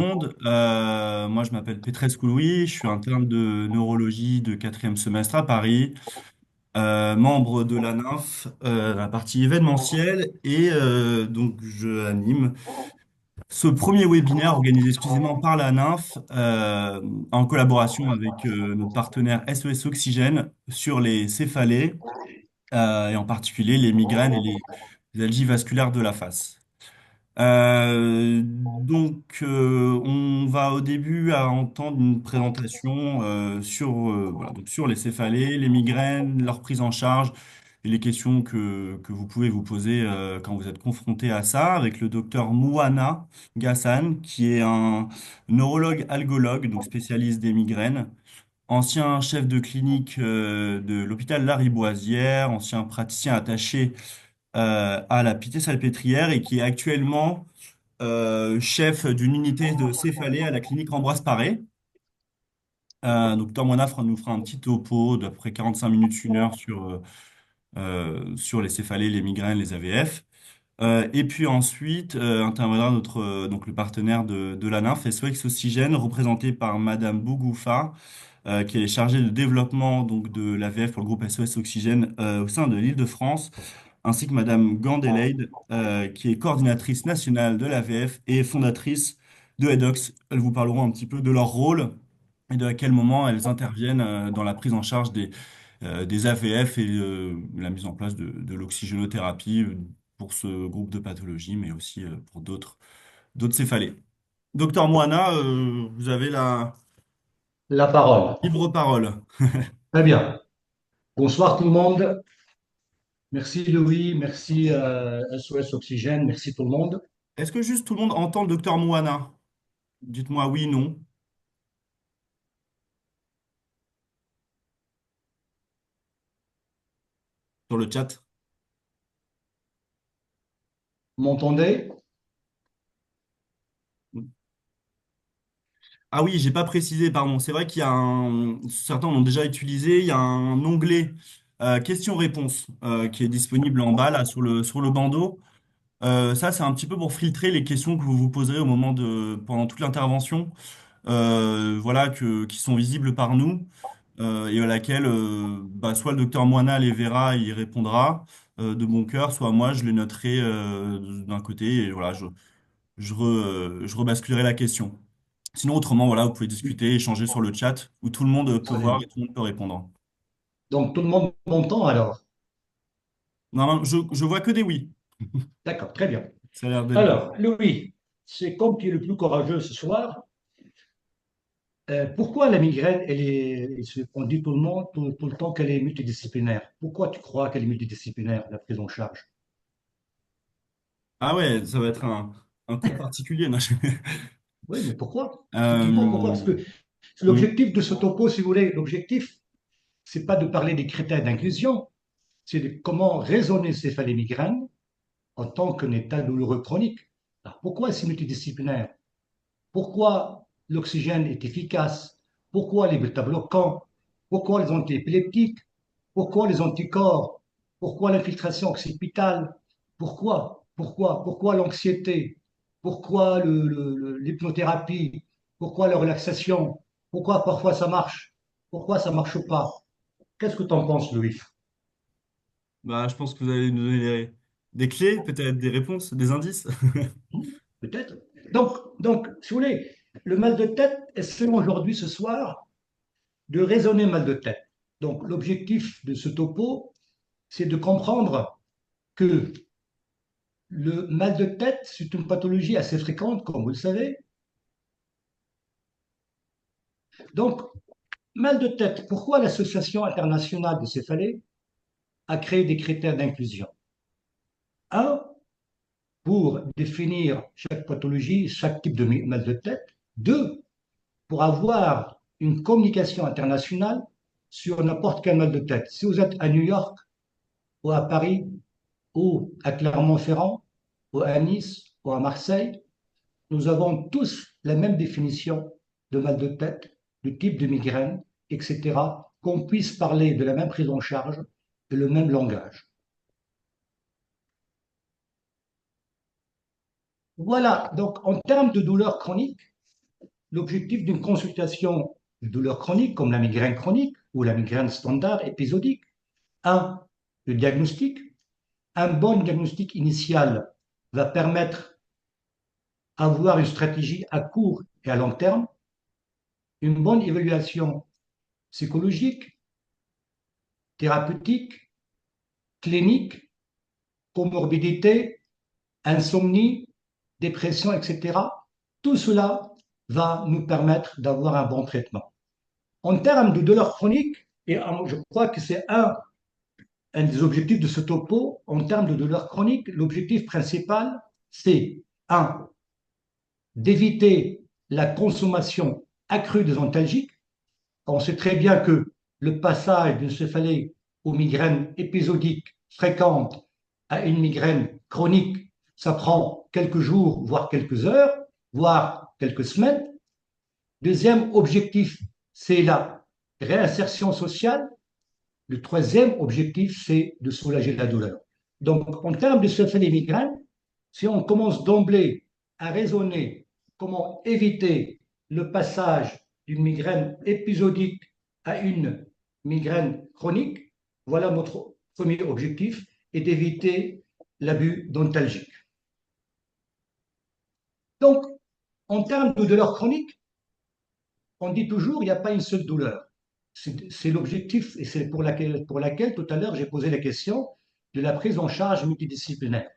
Monde. Moi, je m'appelle Petrescu Louis, je suis interne de neurologie de quatrième semestre à Paris, membre de la NINF, la partie événementielle, et donc je anime ce premier webinaire organisé exclusivement par la NINF en collaboration avec notre partenaire SOS Oxygène sur les céphalées et en particulier les migraines et les algies vasculaires de la face. On va au début à entendre une présentation voilà, donc sur les céphalées, les migraines, leur prise en charge et les questions que vous pouvez vous poser quand vous êtes confronté à ça avec le docteur Mouana Ghassan, qui est un neurologue algologue, donc spécialiste des migraines, ancien chef de clinique de l'hôpital Lariboisière, ancien praticien attaché à la Pitié-Salpêtrière et qui est actuellement chef d'une unité de céphalée à la clinique Ambroise Paré. Donc, Tom Wanna nous fera un petit topo d'à peu près 45 minutes, une heure sur les céphalées, les migraines, les AVF. Et puis ensuite, interviendra donc le partenaire de la NINF, SOS Oxygène, représenté par Madame Bougoufa, qui est chargée de développement donc, de l'AVF pour le groupe SOS Oxygène au sein de l'Île-de-France, ainsi que Madame Gandeleid, qui est coordinatrice nationale de l'AVF et fondatrice de EDOX. Elles vous parleront un petit peu de leur rôle et de à quel moment elles interviennent dans la prise en charge des AVF et la mise en place de l'oxygénothérapie pour ce groupe de pathologies, mais aussi pour d'autres céphalées. Docteur Moana, vous avez la La parole. libre parole. Très bien. Bonsoir tout le monde. Merci Louis, merci SOS Oxygène, merci tout le monde. Est-ce que juste tout le monde entend le docteur Moana? Dites-moi oui, non, sur le chat. Vous m'entendez? Ah oui, j'ai pas précisé, pardon. C'est vrai qu'il y a certains l'ont déjà utilisé, il y a un onglet questions-réponses qui est disponible en bas là sur le bandeau. Ça, c'est un petit peu pour filtrer les questions que vous vous poserez pendant toute l'intervention, voilà, qui sont visibles par nous et à laquelle bah, soit le docteur Moina les verra et y répondra de bon cœur, soit moi je les noterai d'un côté et voilà, je rebasculerai la question. Sinon, autrement, voilà, vous pouvez discuter, échanger sur le chat où tout le monde peut Très voir bien. et tout le monde peut répondre. Donc tout le monde m'entend alors? Non, je vois que des oui. D'accord, très bien. Ça a l'air d'être bon. Alors, Louis, c'est comme tu es le plus courageux ce soir. Pourquoi la migraine, on dit tout le monde tout le temps qu'elle est multidisciplinaire. Pourquoi tu crois qu'elle est multidisciplinaire, la prise en charge? Ah ouais, ça va être un cours particulier. Non, Oui, mais pourquoi? Effectivement, pourquoi? Parce Euh, que hmm. l'objectif de ce topo, si vous voulez, l'objectif, c'est pas de parler des critères d'inclusion, c'est de comment raisonner céphalée migraine en tant qu'un état douloureux chronique. Alors, pourquoi c'est multidisciplinaire? Pourquoi l'oxygène est efficace? Pourquoi les bêta-bloquants? Pourquoi les antiépileptiques? Pourquoi les anticorps? Pourquoi l'infiltration occipitale? Pourquoi l'anxiété? Pourquoi l'hypnothérapie? Pourquoi la relaxation? Pourquoi parfois ça marche? Pourquoi ça marche pas? Qu'est-ce que tu en penses, Louis? Bah, je pense que vous allez nous donner des clés, peut-être des réponses, des indices. Peut-être. Donc, si vous voulez, le mal de tête, essayons aujourd'hui, ce soir, de raisonner mal de tête. Donc, l'objectif de ce topo, c'est de comprendre que le mal de tête, c'est une pathologie assez fréquente, comme vous le savez. Donc, mal de tête, pourquoi l'Association internationale de céphalée a créé des critères d'inclusion? Un, pour définir chaque pathologie, chaque type de mal de tête. Deux, pour avoir une communication internationale sur n'importe quel mal de tête. Si vous êtes à New York, ou à Paris, ou à Clermont-Ferrand, ou à Nice, ou à Marseille, nous avons tous la même définition de mal de tête, du type de migraine, etc., qu'on puisse parler de la même prise en charge et le même langage. Voilà, donc en termes de douleur chronique, l'objectif d'une consultation de douleur chronique, comme la migraine chronique ou la migraine standard épisodique, un, le diagnostic. Un bon diagnostic initial va permettre d'avoir une stratégie à court et à long terme, une bonne évaluation psychologique, thérapeutique, clinique, comorbidité, insomnie, dépression, etc. Tout cela va nous permettre d'avoir un bon traitement. En termes de douleur chronique, et je crois que c'est un des objectifs de ce topo, en termes de douleur chronique, l'objectif principal, c'est un, d'éviter la consommation accrue des antalgiques. On sait très bien que le passage d'une céphalée aux migraines épisodiques fréquentes à une migraine chronique, ça prend quelques jours, voire quelques heures, voire quelques semaines. Deuxième objectif, c'est la réinsertion sociale. Le troisième objectif, c'est de soulager la douleur. Donc, en termes de céphalée migraine, si on commence d'emblée à raisonner comment éviter le passage d'une migraine épisodique à une migraine chronique, voilà notre premier objectif, et d'éviter l'abus d'antalgique. Donc, en termes de douleur chronique, on dit toujours qu'il n'y a pas une seule douleur. C'est l'objectif et c'est pour laquelle tout à l'heure j'ai posé la question de la prise en charge multidisciplinaire.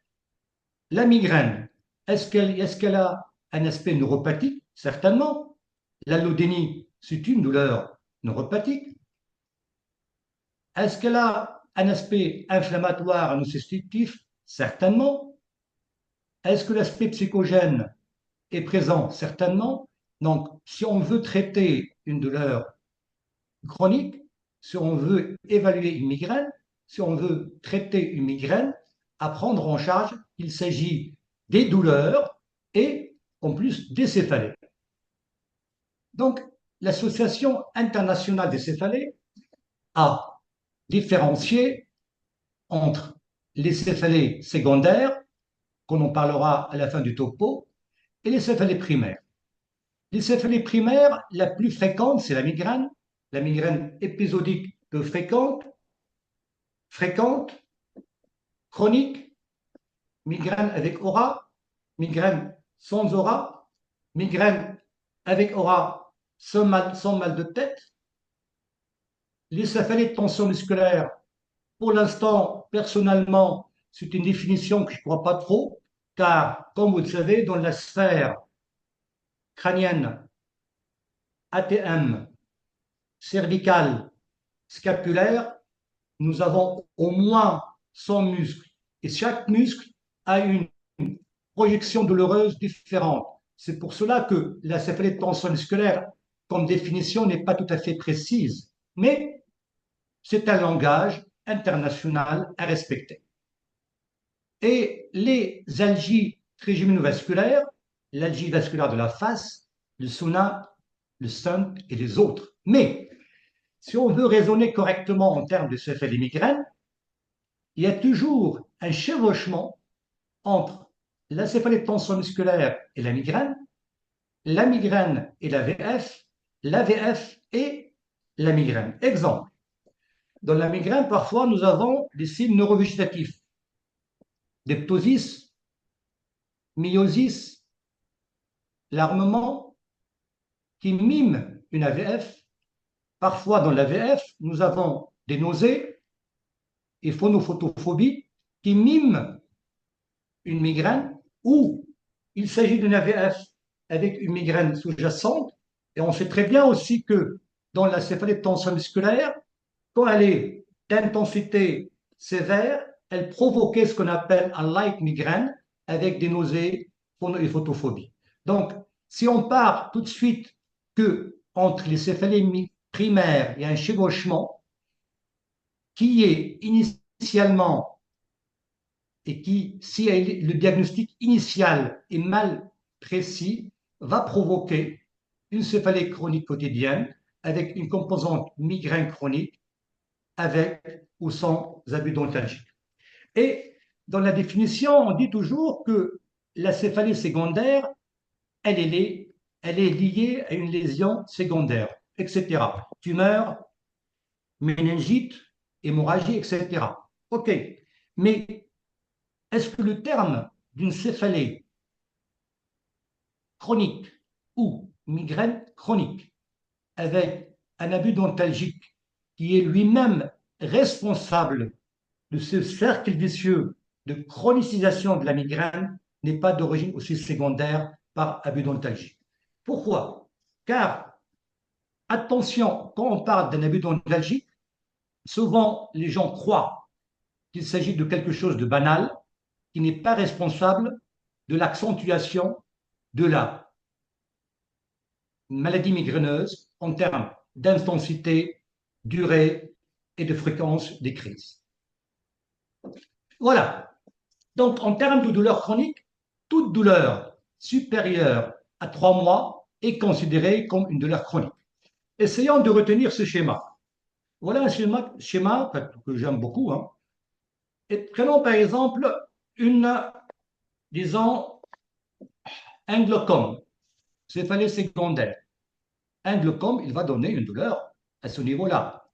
La migraine, est-ce qu'elle a un aspect neuropathique? Certainement. L'allodynie, c'est une douleur neuropathique. Est-ce qu'elle a un aspect inflammatoire nociceptif? Certainement. Est-ce que l'aspect psychogène est présent? Certainement. Donc, si on veut traiter une douleur chronique, si on veut évaluer une migraine, si on veut traiter une migraine, à prendre en charge, il s'agit des douleurs et en plus des céphalées. Donc, l'Association internationale des céphalées a différencié entre les céphalées secondaires, qu'on en parlera à la fin du topo, et les céphalées primaires. Les céphalées primaires, la plus fréquente, c'est la migraine épisodique peu fréquente, chronique, migraine avec aura, migraine sans aura, migraine avec aura sans mal de tête. Les céphalées de tension musculaire, pour l'instant, personnellement, c'est une définition que je ne crois pas trop, car, comme vous le savez, dans la sphère crânienne, ATM, cervicale, scapulaire, nous avons au moins 100 muscles. Et chaque muscle a une projection douloureuse différente. C'est pour cela que la céphalée de tension musculaire, comme définition, n'est pas tout à fait précise. Mais c'est un langage international à respecter. Et les algies trigéminovasculaires, l'algie vasculaire de la face, le SUNA, le SUNT et les autres. Mais si on veut raisonner correctement en termes de céphalée migraine, il y a toujours un chevauchement entre la céphalée de tension musculaire et la migraine et la VF et la migraine. Exemple, dans la migraine, parfois, nous avons des signes neurovégétatifs, des ptosis, myosis, l'armement qui mime une AVF. Parfois, dans l'AVF, nous avons des nausées et phonophotophobie qui miment une migraine ou il s'agit d'une AVF avec une migraine sous-jacente. Et on sait très bien aussi que dans la céphalée de tension musculaire, quand elle est d'intensité sévère, elle provoquait ce qu'on appelle un light migraine avec des nausées et photophobie. Donc, si on part tout de suite que entre les céphalées primaires, il y a un chevauchement qui est initialement et qui, si le diagnostic initial est mal précis, va provoquer une céphalée chronique quotidienne avec une composante migraine chronique avec ou sans abus d'antalgique. Et dans la définition, on dit toujours que la céphalée secondaire, elle est elle est liée à une lésion secondaire, etc. Tumeur, méningite, hémorragie, etc. OK. Mais est-ce que le terme d'une céphalée chronique ou migraine chronique avec un abus dentalgique qui est lui-même responsable de ce cercle vicieux de chronicisation de la migraine n'est pas d'origine aussi secondaire par abus dentalgique? Pourquoi? Car, attention, quand on parle d'un abus dentalgique, souvent les gens croient qu'il s'agit de quelque chose de banal qui n'est pas responsable de l'accentuation de la maladie migraineuse en termes d'intensité, durée et de fréquence des crises. Voilà. Donc, en termes de douleur chronique, toute douleur supérieure à 3 mois est considérée comme une douleur chronique. Essayons de retenir ce schéma. Voilà un schéma que j'aime beaucoup, hein. Et prenons par exemple disons, un glaucome, céphalée secondaire. Un glaucome, il va donner une douleur à ce niveau-là.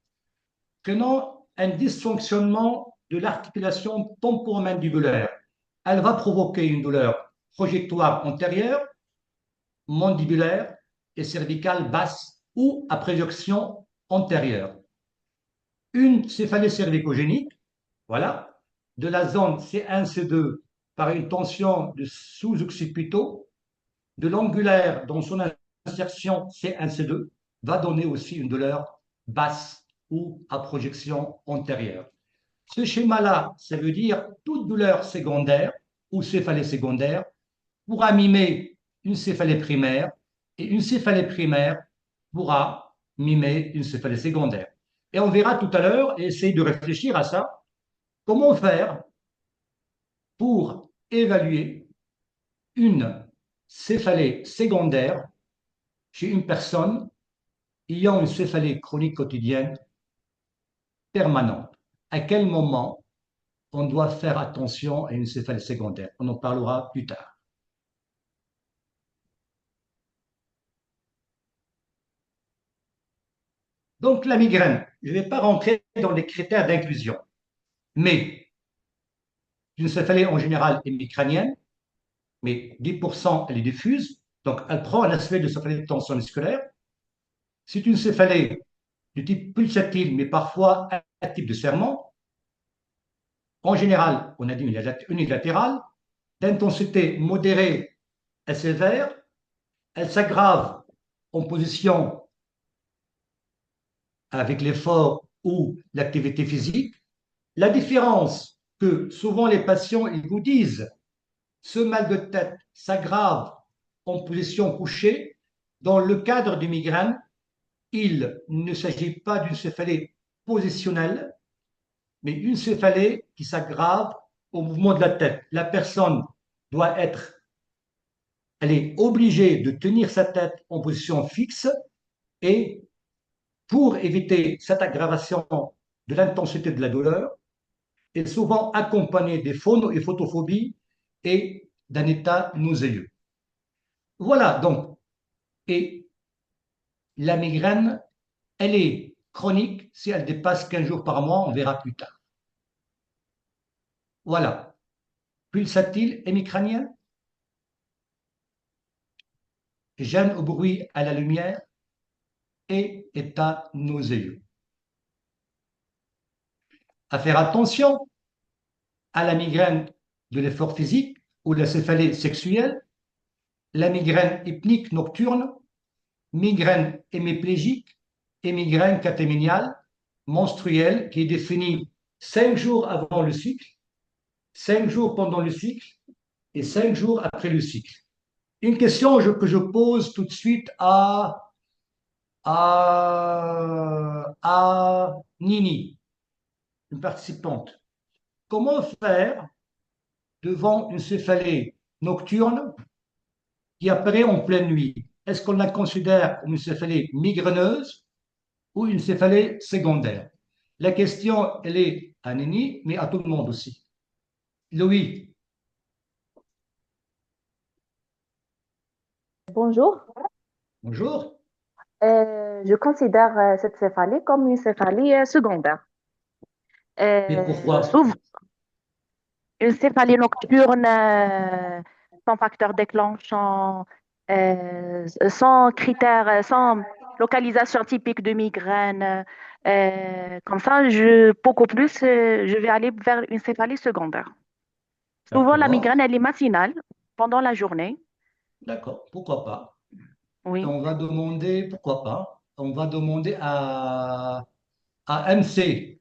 Prenons un dysfonctionnement de l'articulation temporomandibulaire. Elle va provoquer une douleur projectoire antérieure, mandibulaire et cervicale basse ou à projection antérieure. Une céphalée cervicogénique, voilà, de la zone C1-C2 par une tension de sous-occipitaux, de l'angulaire dans son insertion C1-C2, va donner aussi une douleur basse ou à projection antérieure. Ce schéma-là, ça veut dire toute douleur secondaire ou céphalée secondaire pourra mimer une céphalée primaire et une céphalée primaire pourra mimer une céphalée secondaire. Et on verra tout à l'heure, et essayer de réfléchir à ça, comment faire pour évaluer une céphalée secondaire chez une personne ayant une céphalée chronique quotidienne permanente. À quel moment on doit faire attention à une céphalée secondaire? On en parlera plus tard. Donc la migraine, je ne vais pas rentrer dans les critères d'inclusion, mais une céphalée en général est micranienne, mais 10% elle est diffuse, donc elle prend un aspect de céphalée de tension musculaire. C'est une céphalée du type pulsatile, mais parfois un type de serrement. En général, on a dit unilatérale, d'intensité modérée à sévère. Elle s'aggrave en position avec l'effort ou l'activité physique. La différence que souvent les patients ils vous disent, ce mal de tête s'aggrave en position couchée. Dans le cadre du migraine, il ne s'agit pas d'une céphalée positionnelle, mais une céphalée qui s'aggrave au mouvement de la tête. La personne doit être, elle est obligée de tenir sa tête en position fixe et pour éviter cette aggravation de l'intensité de la douleur, est souvent accompagnée des phono- et photophobies et d'un état nauséeux. Voilà donc, et la migraine, elle est chronique si elle dépasse 15 jours par mois, on verra plus tard. Voilà, pulsatile hémicranienne, gêne au bruit à la lumière et état nauséeux. À faire attention à la migraine de l'effort physique ou la céphalée sexuelle, la migraine hypnique nocturne, migraine hémiplégique et migraine catéméniale menstruelle qui est définie 5 jours avant le cycle, 5 jours pendant le cycle et 5 jours après le cycle. Une question que je pose tout de suite à Nini, une participante. Comment faire devant une céphalée nocturne qui apparaît en pleine nuit? Est-ce qu'on la considère comme une céphalée migraineuse ou une céphalée secondaire? La question, elle est à Nini, mais à tout le monde aussi. Louis, Bonjour. Bonjour. Je considère cette céphalie comme une céphalie secondaire. Et pourquoi? Souvent, une céphalie nocturne sans facteur déclenchant, sans critères, sans localisation typique de migraine. Comme ça, beaucoup plus, je vais aller vers une céphalie secondaire. Souvent, la D'accord, migraine, elle est matinale pendant la journée. d'accord, pourquoi pas? Oui. On va demander, pourquoi pas? On va demander à MC.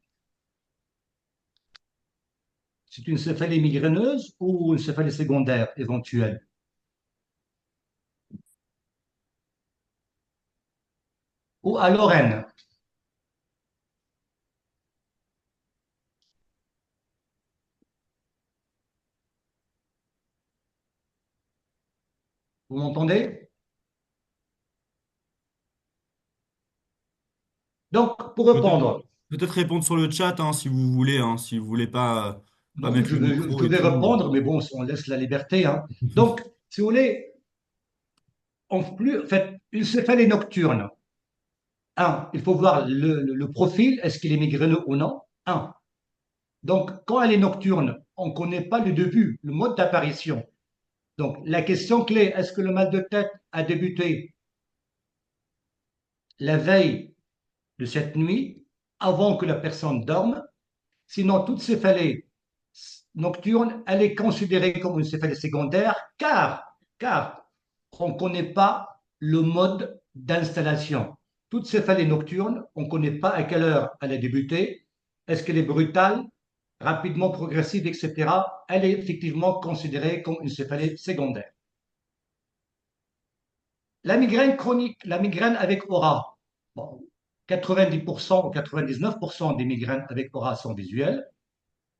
C'est une céphalie migraineuse ou une céphalie secondaire éventuelle? Ou à Lorraine? Vous m'entendez? Donc, pour Peut-être répondre, peut-être répondre sur le chat hein, si vous voulez, hein, si vous voulez pas non, mettre le micro je et vais tout. répondre, mais bon, on laisse la liberté, hein. Donc, si vous voulez, en fait, une céphalie nocturne, un, il faut voir le profil, est-ce qu'il est migraineux ou non? Un. Donc, quand elle est nocturne, on ne connaît pas le début, le mode d'apparition. Donc, la question clé, est-ce que le mal de tête a débuté la veille de cette nuit, avant que la personne dorme? Sinon, toute céphalée nocturne, elle est considérée comme une céphalée secondaire car on ne connaît pas le mode d'installation. Toute céphalée nocturne, on ne connaît pas à quelle heure elle a débuté. Est-ce qu'elle est brutale, rapidement progressive, etc. Elle est effectivement considérée comme une céphalée secondaire. La migraine chronique, la migraine avec aura. Bon, 90% ou 99% des migraines avec aura sont visuelles.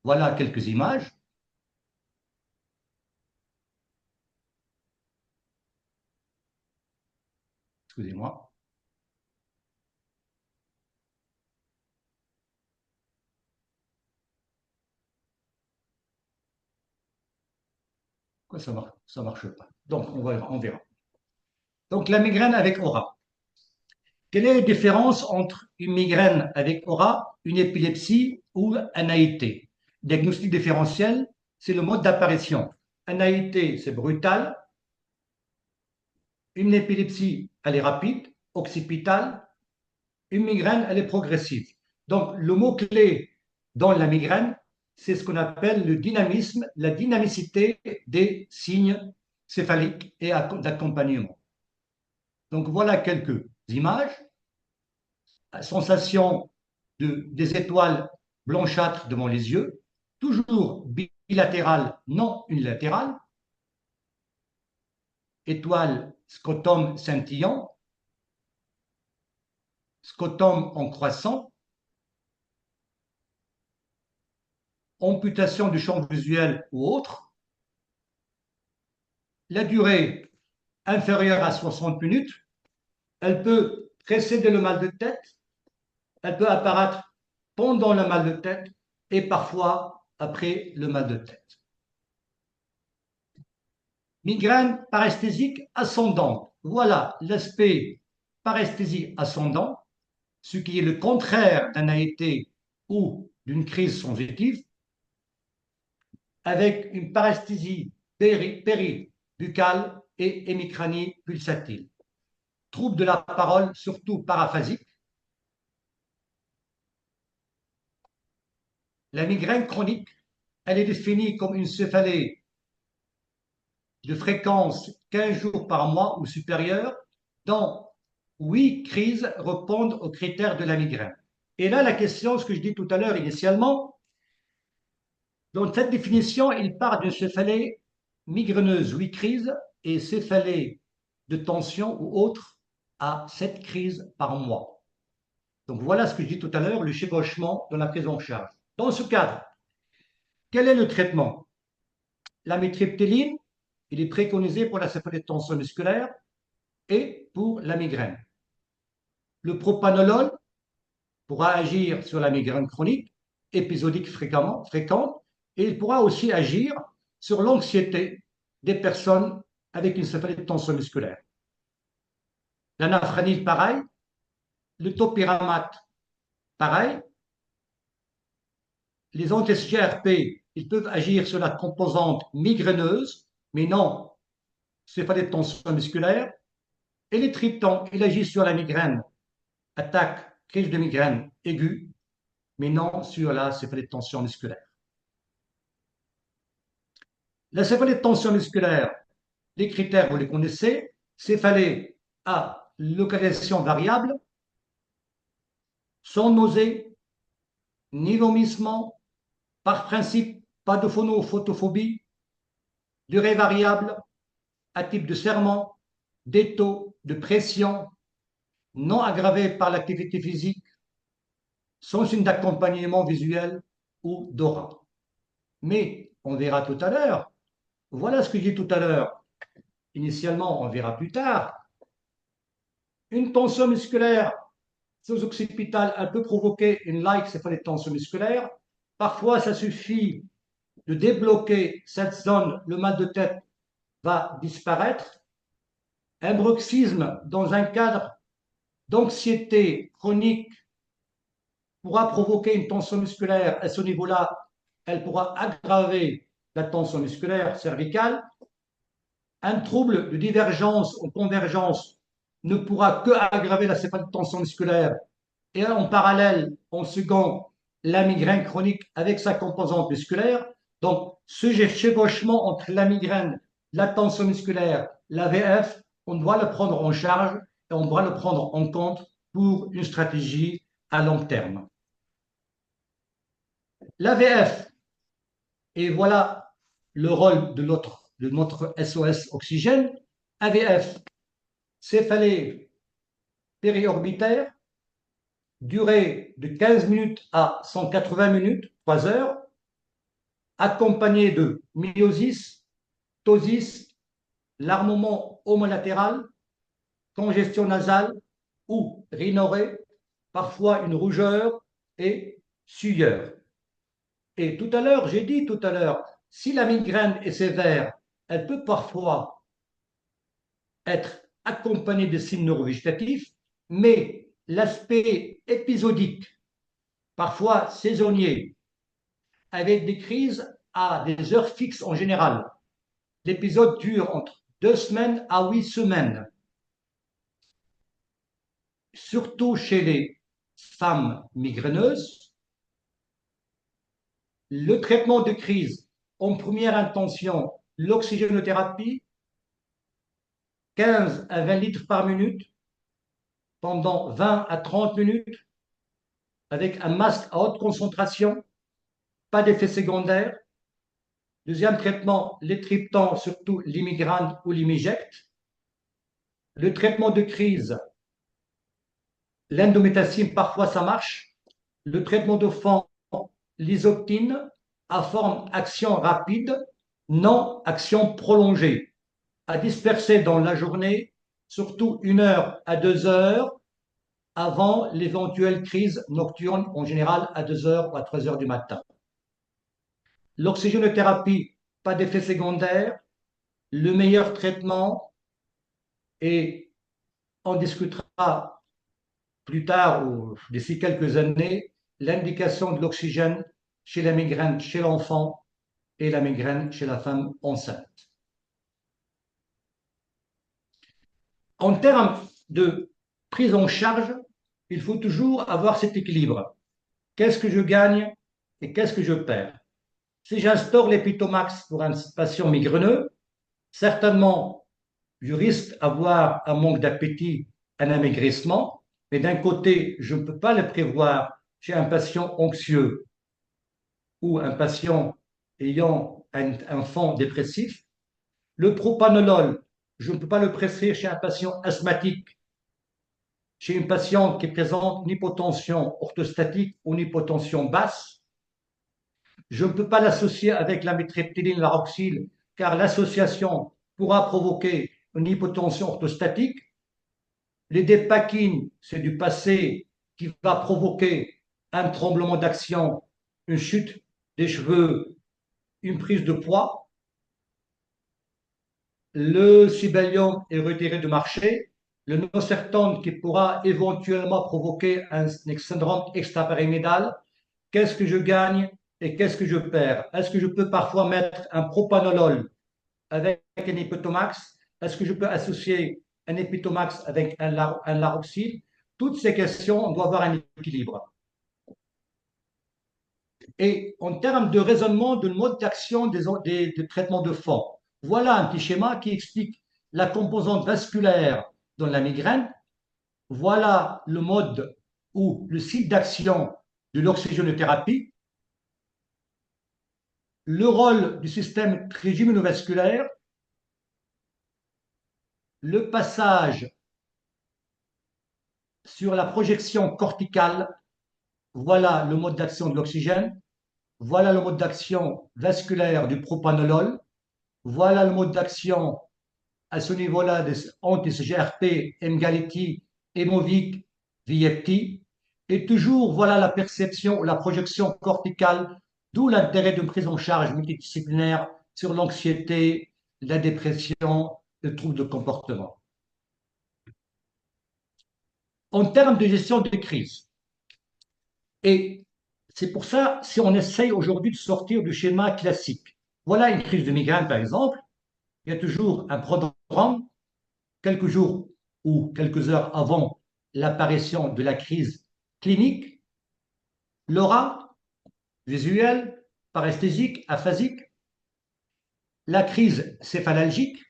Voilà quelques images. Excusez-moi. Pourquoi ça marche pas? Donc, on verra. Donc, la migraine avec aura. Quelle est la différence entre une migraine avec aura, une épilepsie ou un AIT? Diagnostic différentiel, c'est le mode d'apparition. Un AIT, c'est brutal. Une épilepsie, elle est rapide, occipitale. Une migraine, elle est progressive. Donc, le mot-clé dans la migraine, c'est ce qu'on appelle le dynamisme, la dynamicité des signes céphaliques et d'accompagnement. Donc, voilà quelques images. Sensation des étoiles blanchâtres devant les yeux, toujours bilatérale, non unilatérale. Étoile scotum scintillant, scotum en croissant, amputation du champ visuel ou autre, la durée inférieure à 60 minutes, elle peut précéder le mal de tête, elle peut apparaître pendant le mal de tête et parfois après le mal de tête. Migraine paresthésique ascendante. Voilà l'aspect paresthésie ascendant, ce qui est le contraire d'un AET ou d'une crise sensitive, avec une paresthésie péribuccale et hémicranie pulsatile. Trouble de la parole, surtout paraphasique. La migraine chronique, elle est définie comme une céphalée de fréquence 15 jours par mois ou supérieure, dont 8 crises répondent aux critères de la migraine. Et là, la question, ce que je dis tout à l'heure initialement, dans cette définition, il part d'une céphalée migraineuse 8 crises et céphalée de tension ou autre à 7 crises par mois. Donc voilà ce que je dis tout à l'heure, le chevauchement de la prise en charge. Dans ce cadre, quel est le traitement? L'amitriptyline, il est préconisé pour la céphalée de tension musculaire et pour la migraine. Le propanolol pourra agir sur la migraine chronique, épisodique fréquente, et il pourra aussi agir sur l'anxiété des personnes avec une céphalée de tension musculaire. L'anafranil, pareil. Le topiramate, pareil. Les anti-CGRP, ils peuvent agir sur la composante migraineuse, mais non, c'est pas des tensions musculaires. Et les triptans, il agit sur la migraine, attaque, crise de migraine aiguë, mais non sur la céphalée de tension musculaire. La céphalée de tension musculaire, les critères, vous les connaissez. Céphalée à localisation variable, sans nausée, ni vomissement, par principe, pas de phonophotophobie, durée variable, à type de serment, d'étau, de pression, non aggravé par l'activité physique, sans signe d'accompagnement visuel ou d'aura. Mais on verra tout à l'heure, voilà ce que j'ai dit tout à l'heure. Initialement, on verra plus tard, une tension musculaire sous-occipitale, elle peut provoquer une light céphalée de tension musculaire. Parfois, ça suffit de débloquer cette zone, le mal de tête va disparaître. Un bruxisme dans un cadre d'anxiété chronique pourra provoquer une tension musculaire. À ce niveau-là, elle pourra aggraver la tension musculaire cervicale. Un trouble de divergence ou convergence ne pourra que aggraver la tension musculaire. Et en parallèle, en second, la migraine chronique avec sa composante musculaire. Donc, ce chevauchement entre la migraine, la tension musculaire, l'AVF, on doit le prendre en charge et on doit le prendre en compte pour une stratégie à long terme. L'AVF, et voilà le rôle de notre SOS oxygène. AVF, céphalée périorbitaire, durée de 15 minutes à 180 minutes, 3 heures, accompagnée de myosis, ptosis, larmoiement homolatéral, congestion nasale ou rhinorrhée, parfois une rougeur et sueur. Et tout à l'heure, j'ai dit tout à l'heure, si la migraine est sévère, elle peut parfois être accompagnée de signes neurovégétatifs, mais l'aspect épisodique, parfois saisonnier, avec des crises à des heures fixes en général. L'épisode dure entre 2 semaines à 8 semaines. Surtout chez les femmes migraineuses, le traitement de crise en première intention, l'oxygénothérapie, 15 à 20 litres par minute pendant 20 à 30 minutes avec un masque à haute concentration, pas d'effet secondaire. Deuxième traitement, les triptans, surtout l'imigrane ou l'imijecte. Le traitement de crise, l'indométacine, parfois ça marche. Le traitement de fond, l'isoptine, à forme action rapide, non action prolongée, à disperser dans la journée, surtout 1 heure à 2 heures avant l'éventuelle crise nocturne, en général à 2 heures ou à 3 heures du matin. L'oxygénothérapie, pas d'effet secondaire, le meilleur traitement, et on discutera plus tard ou d'ici quelques années l'indication de l'oxygène chez la migraine chez l'enfant et la migraine chez la femme enceinte. En termes de prise en charge, il faut toujours avoir cet équilibre. Qu'est-ce que je gagne et qu'est-ce que je perds? Si j'instaure l'épitomax pour un patient migraineux, certainement, je risque d'avoir un manque d'appétit, un amaigrissement, mais d'un côté, je ne peux pas le prévoir chez un patient anxieux ou un patient ayant un fond dépressif. Le propanolol, je ne peux pas le prescrire chez un patient asthmatique, chez une patiente qui présente une hypotension orthostatique ou une hypotension basse. Je ne peux pas l'associer avec la métriptyline laroxyle, car l'association pourra provoquer une hypotension orthostatique. Les dépakines, c'est du passé qui va provoquer un tremblement d'action, une chute des cheveux, une prise de poids. Le sibelium est retiré du marché. le nocertone qui pourra éventuellement provoquer un syndrome extrapyramidal. Qu'est-ce que je gagne et qu'est-ce que je perds? Est-ce que je peux parfois mettre un propanolol avec un épitomax? Est-ce que je peux associer un épitomax avec un laroxyde? Toutes ces questions, on doit avoir un équilibre. Et en termes de raisonnement de mode d'action des traitements de fond, voilà un petit schéma qui explique la composante vasculaire dans la migraine. Voilà le mode ou le site d'action de l'oxygénothérapie, le rôle du système trigéminovasculaire, le passage sur la projection corticale, voilà le mode d'action de l'oxygène, voilà le mode d'action vasculaire du propanolol, voilà le mode d'action à ce niveau-là des anti-CGRP, Emgality, Emovic, Vyepti, et toujours voilà la perception ou la projection corticale, d'où l'intérêt d'une prise en charge multidisciplinaire sur l'anxiété, la dépression, le trouble de comportement. En termes de gestion de crise, et c'est pour ça, si on essaye aujourd'hui de sortir du schéma classique, voilà une crise de migraine par exemple, il y a toujours un programme quelques jours ou quelques heures avant l'apparition de la crise clinique, l'aura visuelle, paresthésique, aphasique, la crise céphalalgique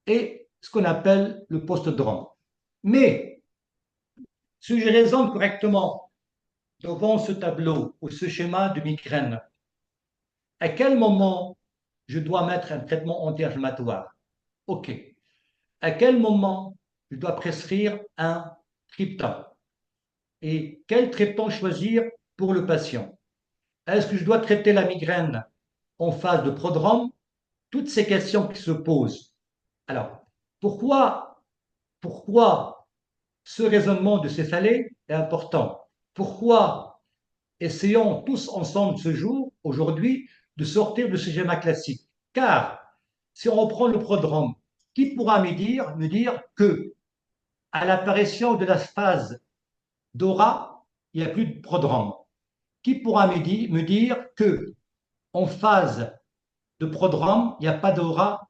et ce qu'on appelle le post-drome. Mais si je raisonne correctement devant ce tableau ou ce schéma de migraine, à quel moment je dois mettre un traitement anti-inflammatoire? OK. À quel moment je dois prescrire un triptan? Et quel traitement choisir pour le patient? Est-ce que je dois traiter la migraine en phase de prodrome? Toutes ces questions qui se posent. Alors, pourquoi ce raisonnement de céphalée est important? Pourquoi essayons tous ensemble ce jour, aujourd'hui, de sortir de ce schéma classique? Car si on reprend le prodrome, qui pourra me dire que à l'apparition de la phase d'aura, il n'y a plus de prodrome? Qui pourra me dire que en phase de prodrome, il n'y a pas d'aura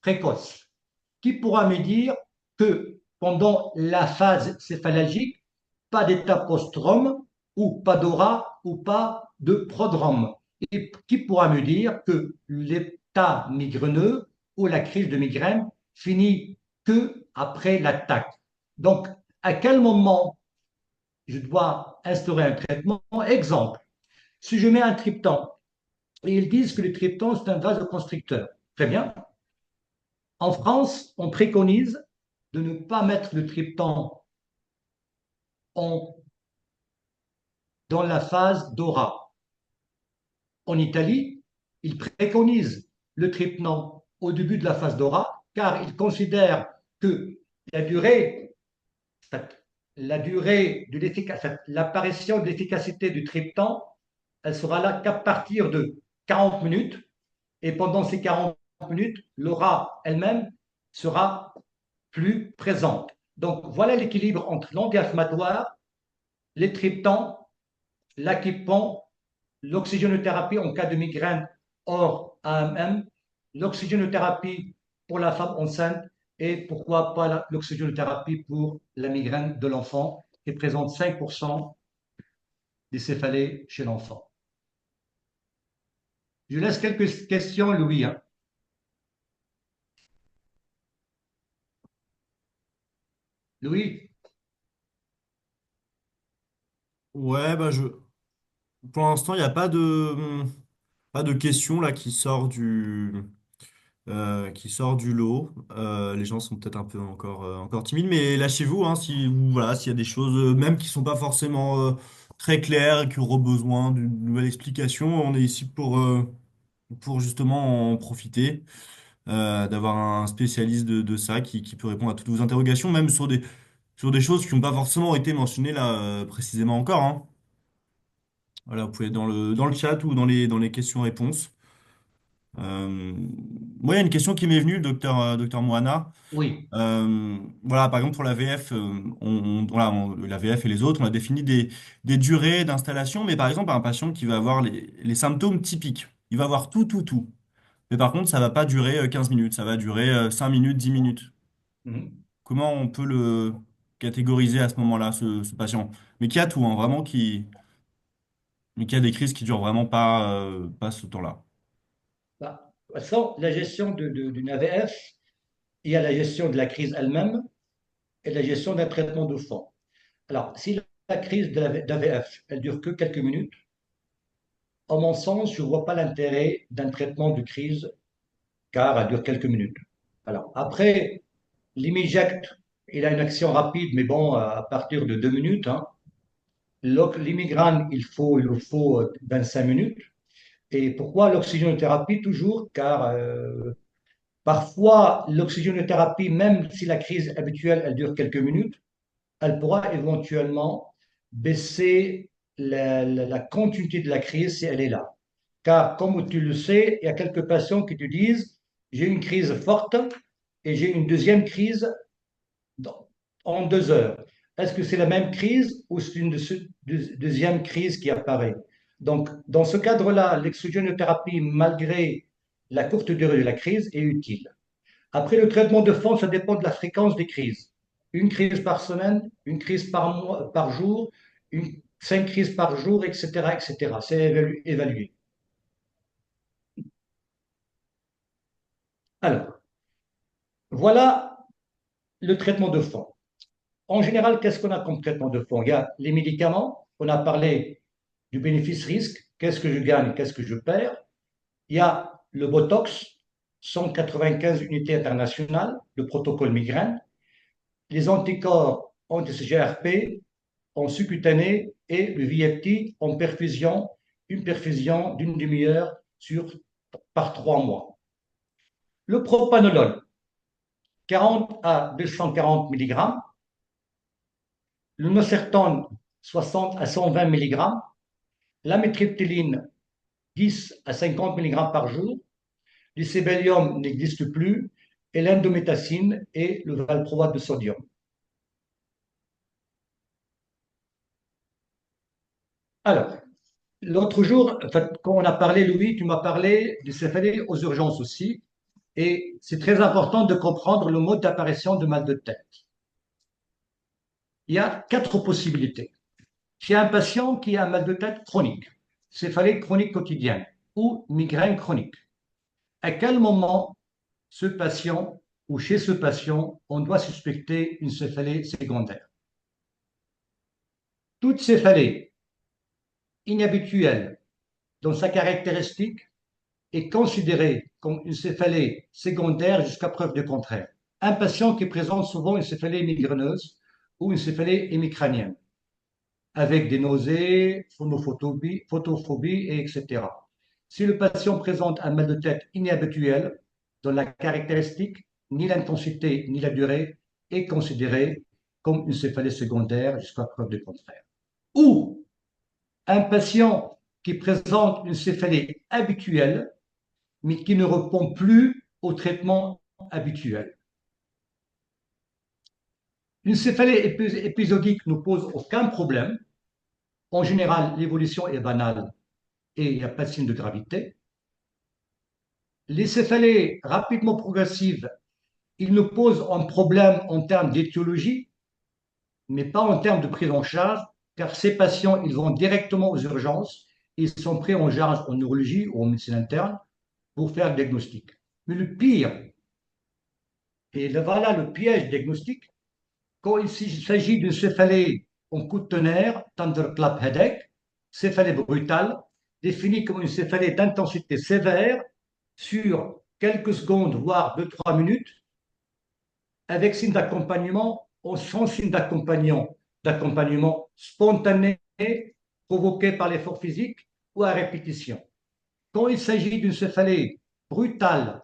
précoce? Qui pourra me dire que pendant la phase céphalalgique, pas d'état post-drome ou pas d'aura ou pas de prodrome? Et qui pourra me dire que l'état migraineux ou la crise de migraine finit que après l'attaque? Donc, à quel moment je dois instaurer un traitement? Exemple, si je mets un triptan, et ils disent que le triptan, c'est un vasoconstricteur. Très bien. En France, on préconise de ne pas mettre le triptan en- dans la phase d'aura. En Italie, ils préconisent le triptan au début de la phase d'aura, car ils considèrent que la durée, la durée de l'apparition de l'efficacité du triptan, elle sera là qu'à partir de 40 minutes. Et pendant ces 40 minutes, l'aura elle-même sera plus présente. Donc voilà l'équilibre entre l'anti-inflammatoire, les triptans, l'acipon, l'oxygénothérapie en cas de migraine hors AMM, l'oxygénothérapie pour la femme enceinte et pourquoi pas l'oxygénothérapie pour la migraine de l'enfant qui présente 5% des céphalées chez l'enfant. Je laisse quelques questions, Louis, hein. Louis, Ouais, pour l'instant, il n'y a pas de question là qui sort du lot. Les gens sont peut-être un peu encore timides, mais lâchez-vous, hein, si, ou voilà, s'il y a des choses, même qui sont pas forcément très claires et qui auront besoin d'une nouvelle explication, on est ici pour justement en profiter, d'avoir un spécialiste de ça qui peut répondre à toutes vos interrogations, même sur des choses qui n'ont pas forcément été mentionnées là précisément encore, hein. Voilà, vous pouvez être dans le chat ou dans les questions-réponses. Euh, Moi, il y a une question qui m'est venue, docteur Moana. Oui. Voilà, par exemple, pour la VF, voilà, la VF et les autres, on a défini des durées d'installation, mais par exemple, un patient qui va avoir les symptômes typiques, il va avoir tout. Mais par contre, ça va pas durer 15 minutes, ça va durer 5 minutes, 10 minutes. Mhm. Comment on peut le catégoriser à ce moment-là, ce patient? Mais qui a tout, hein, vraiment, mais qui a des crises qui durent vraiment pas ce temps-là. Bah, de toute façon, la gestion d'une AVF, il y a la gestion de la crise elle-même et la gestion d'un traitement de fond. Alors, si la crise d'AVF, elle dure que quelques minutes, à mon sens, je ne vois pas l'intérêt d'un traitement de crise car elle dure quelques minutes. Alors, après, l'imiject, il a une action rapide, mais bon, à partir de 2 minutes. Hein. L'imigrane, il lui faut 25 minutes. Et pourquoi l'oxygénothérapie toujours? Car parfois, l'oxygénothérapie, même si la crise habituelle, elle dure quelques minutes, elle pourra éventuellement baisser la continuité de la crise si elle est là. Car, comme tu le sais, il y a quelques patients qui te disent, j'ai une crise forte et j'ai une deuxième crise dans- en 2 heures. Est-ce que c'est la même crise ou c'est une deuxième crise qui apparaît? Donc, dans ce cadre-là, l'exogénothérapie, malgré la courte durée de la crise, est utile. Après, le traitement de fond, ça dépend de la fréquence des crises. Une crise par semaine, une crise par mois, par jour, 5 crises par jour, etc., etc. C'est évalué. Alors, voilà le traitement de fond. En général, qu'est-ce qu'on a comme traitement de fond? Il y a les médicaments, on a parlé du bénéfice-risque, qu'est-ce que je gagne, qu'est-ce que je perds. Il y a le Botox, 195 unités internationales, le protocole migraine, les anticorps anti-CGRP en subcutané et le VFT en perfusion, une perfusion d'une demi-heure par 3 mois. Le propanolol, 40 à 240 mg, le nocertone, 60 à 120 mg, l'amitriptyline, 10 à 50 mg par jour, l'isébélium n'existe plus, et l'indométacine et le valproate de sodium. Alors, l'autre jour, en fait, quand on a parlé, Louis, tu m'as parlé de céphalée aux urgences aussi, et c'est très important de comprendre le mode d'apparition de mal de tête. Il y a 4 possibilités. Chez un patient qui a un mal de tête chronique, céphalée chronique quotidienne ou migraine chronique, à quel moment ce patient ou chez ce patient, on doit suspecter une céphalée secondaire? Toute céphalée inhabituelle dans sa caractéristique est considérée comme une céphalée secondaire jusqu'à preuve du contraire. Un patient qui présente souvent une céphalée migraineuse ou une céphalée hémicrânienne, avec des nausées, photophobie, etc. Si le patient présente un mal de tête inhabituel, dont la caractéristique, ni l'intensité ni la durée, est considéré comme une céphalée secondaire jusqu'à preuve du contraire. Ou un patient qui présente une céphalée habituelle, mais qui ne répond plus au traitement habituel. Une céphalée épisodique ne pose aucun problème. En général, l'évolution est banale et il n'y a pas de signe de gravité. Les céphalées rapidement progressives, ils nous posent un problème en termes d'étiologie, mais pas en termes de prise en charge, car ces patients, ils vont directement aux urgences, ils sont pris en charge en neurologie ou en médecine interne pour faire le diagnostic. Mais le pire, et voilà le piège diagnostique, quand il s'agit d'une céphalée en coup de tonnerre, thunderclap headache, céphalée brutale, définie comme une céphalée d'intensité sévère sur quelques secondes, voire 2 3 minutes, avec signe d'accompagnement ou sans signe d'accompagnement spontané provoqué par l'effort physique ou à répétition. Quand il s'agit d'une céphalée brutale,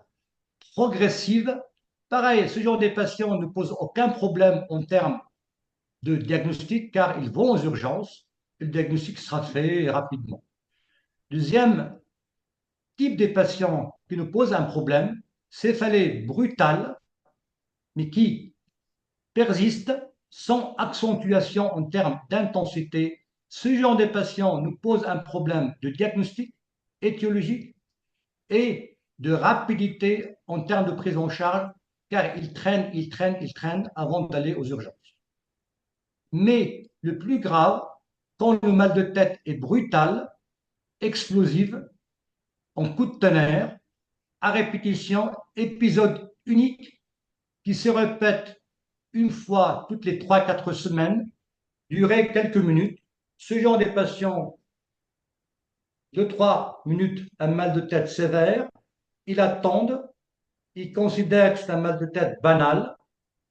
progressive, pareil, ce genre de patients ne pose aucun problème en termes de diagnostic car ils vont aux urgences, le diagnostic sera fait rapidement. Deuxième type de patients qui nous posent un problème, céphalée brutale, mais qui persiste sans accentuation en termes d'intensité. Ce genre de patients nous pose un problème de diagnostic étiologique et de rapidité en termes de prise en charge, car ils traînent avant d'aller aux urgences. Mais le plus grave, quand le mal de tête est brutal, explosive, en coup de tonnerre, à répétition, épisode unique qui se répète une fois toutes les 3 4 semaines, durer quelques minutes. Ce genre de patients, 2 3 minutes, un mal de tête sévère, ils attendent, ils considèrent que c'est un mal de tête banal,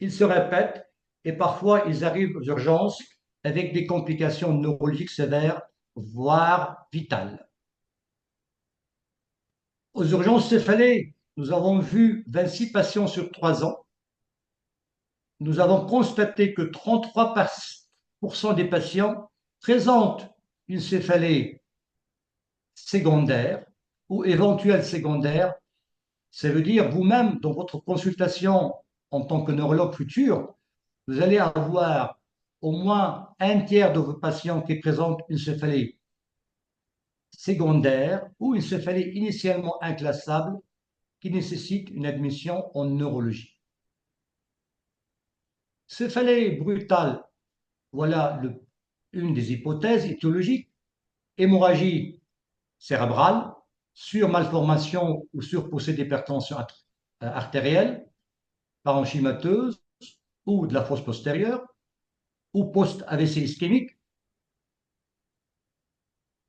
ils se répètent et parfois ils arrivent aux urgences avec des complications neurologiques sévères, voire vitales. Aux urgences céphalées, nous avons vu 26 patients sur 3 ans. Nous avons constaté que 33% des patients présentent une céphalée secondaire ou éventuelle secondaire. Ça veut dire vous-même, dans votre consultation en tant que neurologue futur, vous allez avoir au moins un tiers de vos patients qui présentent une céphalée secondaire ou une céphalée initialement inclassable qui nécessite une admission en neurologie. Céphalée brutale, voilà une des hypothèses étiologiques. Hémorragie cérébrale, surmalformation ou surpoussée d'hypertension artérielle, parenchymateuse ou de la fosse postérieure, ou post-AVC ischémique,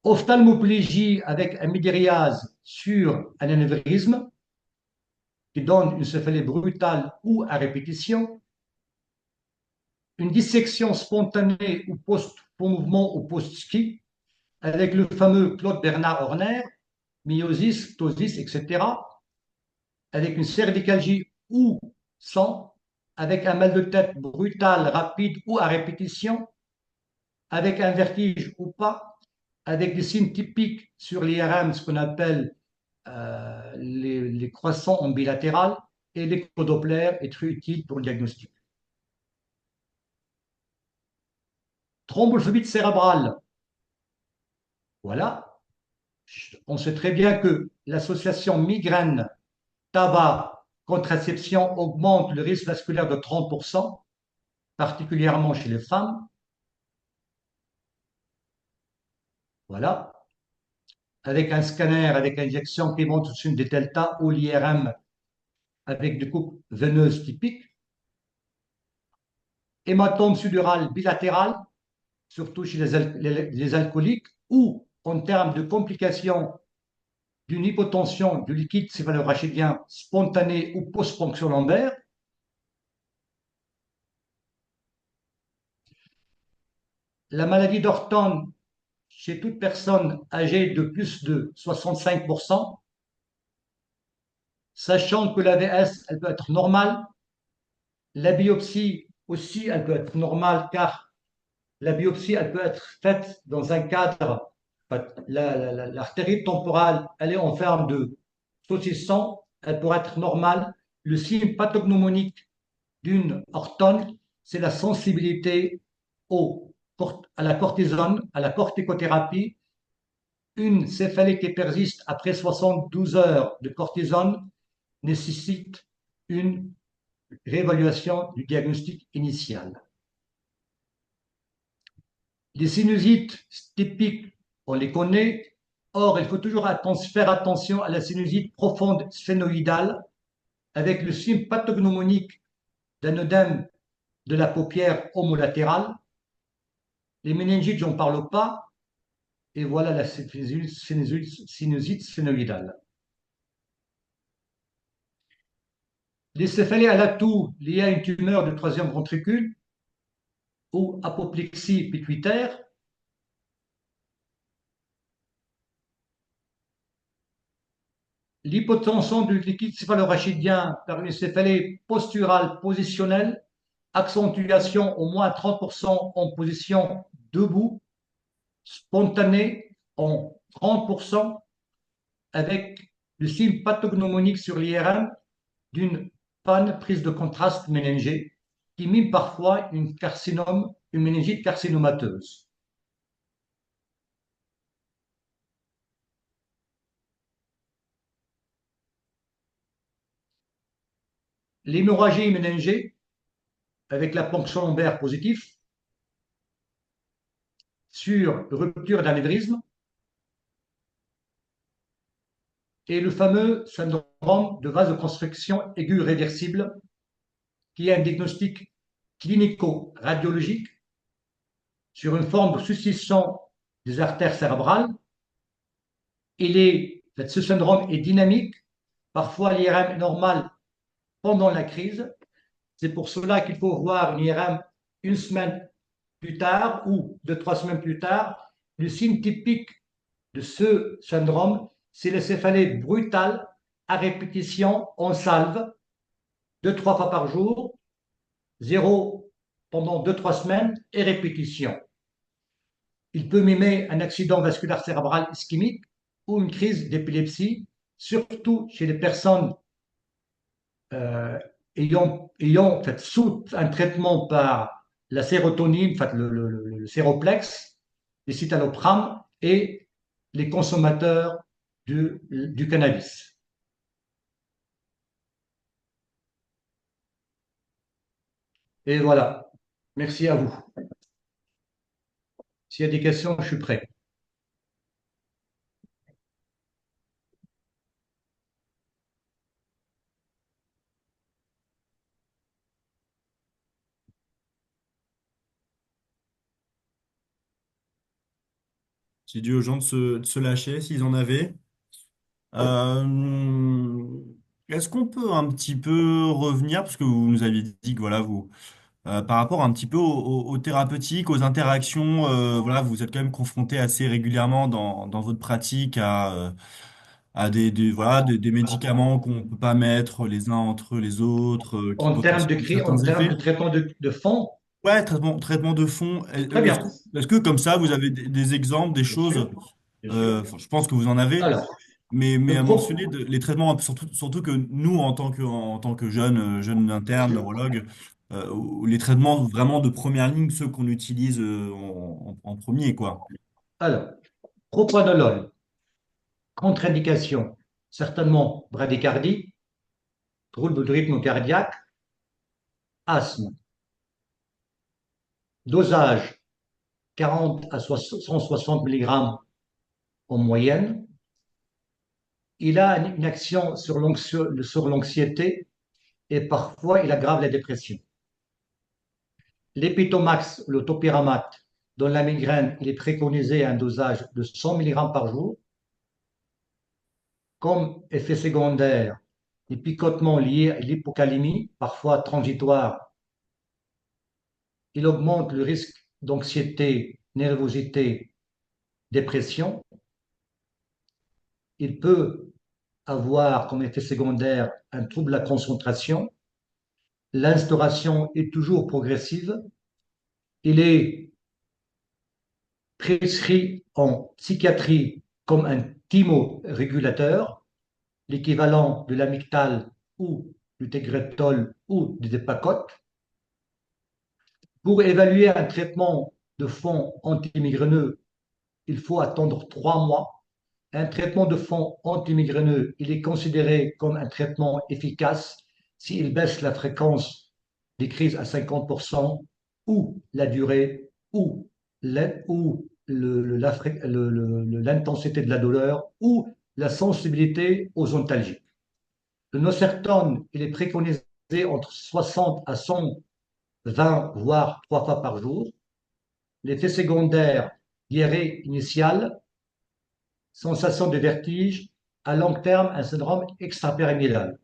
ophtalmoplégie avec un mydériase sur un anévrisme qui donne une céphalée brutale ou à répétition, une dissection spontanée ou post-mouvement ou post-ski avec le fameux Claude Bernard Horner, myosis, ptosis, etc., avec une cervicalgie ou sans, avec un mal de tête brutal, rapide ou à répétition, avec un vertige ou pas, avec des signes typiques sur l'IRM, ce qu'on appelle les croissants en bilatéral, et l'échodoppler est très utile pour le diagnostic. Thrombophobie cérébrale. Voilà. On sait très bien que l'association migraine, tabac, contraception augmente le risque vasculaire de 30%, particulièrement chez les femmes. Voilà. Avec un scanner, avec injection qui montre une des delta ou l'IRM avec des coupes veineuses typiques. Hématome sudural bilatéral, surtout chez les alcooliques, ou en termes de complications d'une hypotension du liquide céphalorachidien spontané ou post-ponction lombaire. La maladie d'Orton chez toute personne âgée de plus de 65%, sachant que l'AVS, elle peut être normale. La biopsie aussi, elle peut être normale car la biopsie, elle peut être faite dans un cadre, l'artérite temporale, elle est en forme de saucisson, elle pourrait être normale. Le signe pathognomonique d'une ortone, c'est la sensibilité à la cortisone, à la corticothérapie. Une céphalée qui persiste après 72 heures de cortisone nécessite une réévaluation du diagnostic initial. Les sinusites typiques, on les connaît. Or, il faut toujours faire attention à la sinusite profonde sphénoïdale avec le signe pathognomonique d'un œdème de la paupière homolatérale. Les méningites, j'en parle pas. Et voilà la sinusite sphénoïdale. Les céphalées à l'atout liées à une tumeur de troisième ventricule ou apoplexie pituitaire. L'hypotension du liquide céphalorachidien par une céphalée posturale positionnelle, accentuation au moins 30% en position debout, spontanée en 30%, avec le signe pathognomonique sur l'IRM d'une panne prise de contraste méningée qui mime parfois une méningite carcinomateuse. L'hémorragie méningée avec la ponction lombaire positive sur rupture d'anévrisme et le fameux syndrome de vasoconstriction aiguë réversible qui est un diagnostic clinico-radiologique sur une forme de suspicion des artères cérébrales. Ce syndrome est dynamique. Parfois, l'IRM est normal pendant la crise. C'est pour cela qu'il faut voir une IRM une semaine plus tard ou 2, 3 semaines plus tard. Le signe typique de ce syndrome, c'est la céphalée brutale à répétition en salve, 2, 3 fois par jour, 0 pendant 2, 3 semaines et répétition. Il peut mimer un accident vasculaire cérébral ischémique ou une crise d'épilepsie, surtout chez les personnes euh, ayant en fait, sous un traitement par la sérotonine, en fait, le séroplex, les citalopram et les consommateurs du cannabis. Et voilà. Merci à vous. S'il y a des questions, je suis prêt. J'ai dit aux gens de se lâcher s'ils en avaient. Euh, Est-ce qu'on peut un petit peu revenir, parce que vous nous aviez dit que voilà, vous, par rapport un petit peu aux thérapeutiques, aux interactions, voilà, vous êtes quand même confronté assez régulièrement dans votre pratique à voilà, des médicaments qu'on ne peut pas mettre les uns entre les autres, qui potentiellement ont certains En termes de effets. traitement de fond, Ouais, traitement de fond. très bien, Est-ce que comme ça, vous avez des exemples, des bien sûr, choses, bien sûr. enfin, je pense que vous en avez, Alors, mais le à pro, mentionner les traitements, surtout que nous, en tant que jeunes, jeunes internes, neurologues, les traitements vraiment de première ligne, ceux qu'on utilise en premier, quoi. alors, propranolol, contre-indication, certainement bradycardie, trouble du rythme cardiaque, asthme. Dosage 40 à 160 mg en moyenne. Il a une action sur l'anxiété et parfois il aggrave la dépression. L'Epitomax, le topiramate, dans la migraine, il est préconisé à un dosage de 100 mg par jour. Comme effet secondaire, les picotements liés à l'hypocalémie, parfois transitoires, il augmente le risque d'anxiété, nervosité, dépression. Il peut avoir comme effet secondaire un trouble de la concentration. L'instauration est toujours progressive. Il est prescrit en psychiatrie comme un thymorégulateur, l'équivalent de l'amygdale ou du tegretol ou du dépakote. Pour évaluer un traitement de fond antimigraineux, il faut attendre 3 mois. Un traitement de fond antimigraineux, il est considéré comme un traitement efficace s'il baisse la fréquence des crises à 50% ou la durée ou l'intensité de la douleur ou la sensibilité aux antalgiques. Le Nocertone, il est préconisé entre 60 à 120, voire 3 fois par jour. L'effet secondaire, diarrhée initiale, sensation de vertige, à long terme, un syndrome extrapyramidal.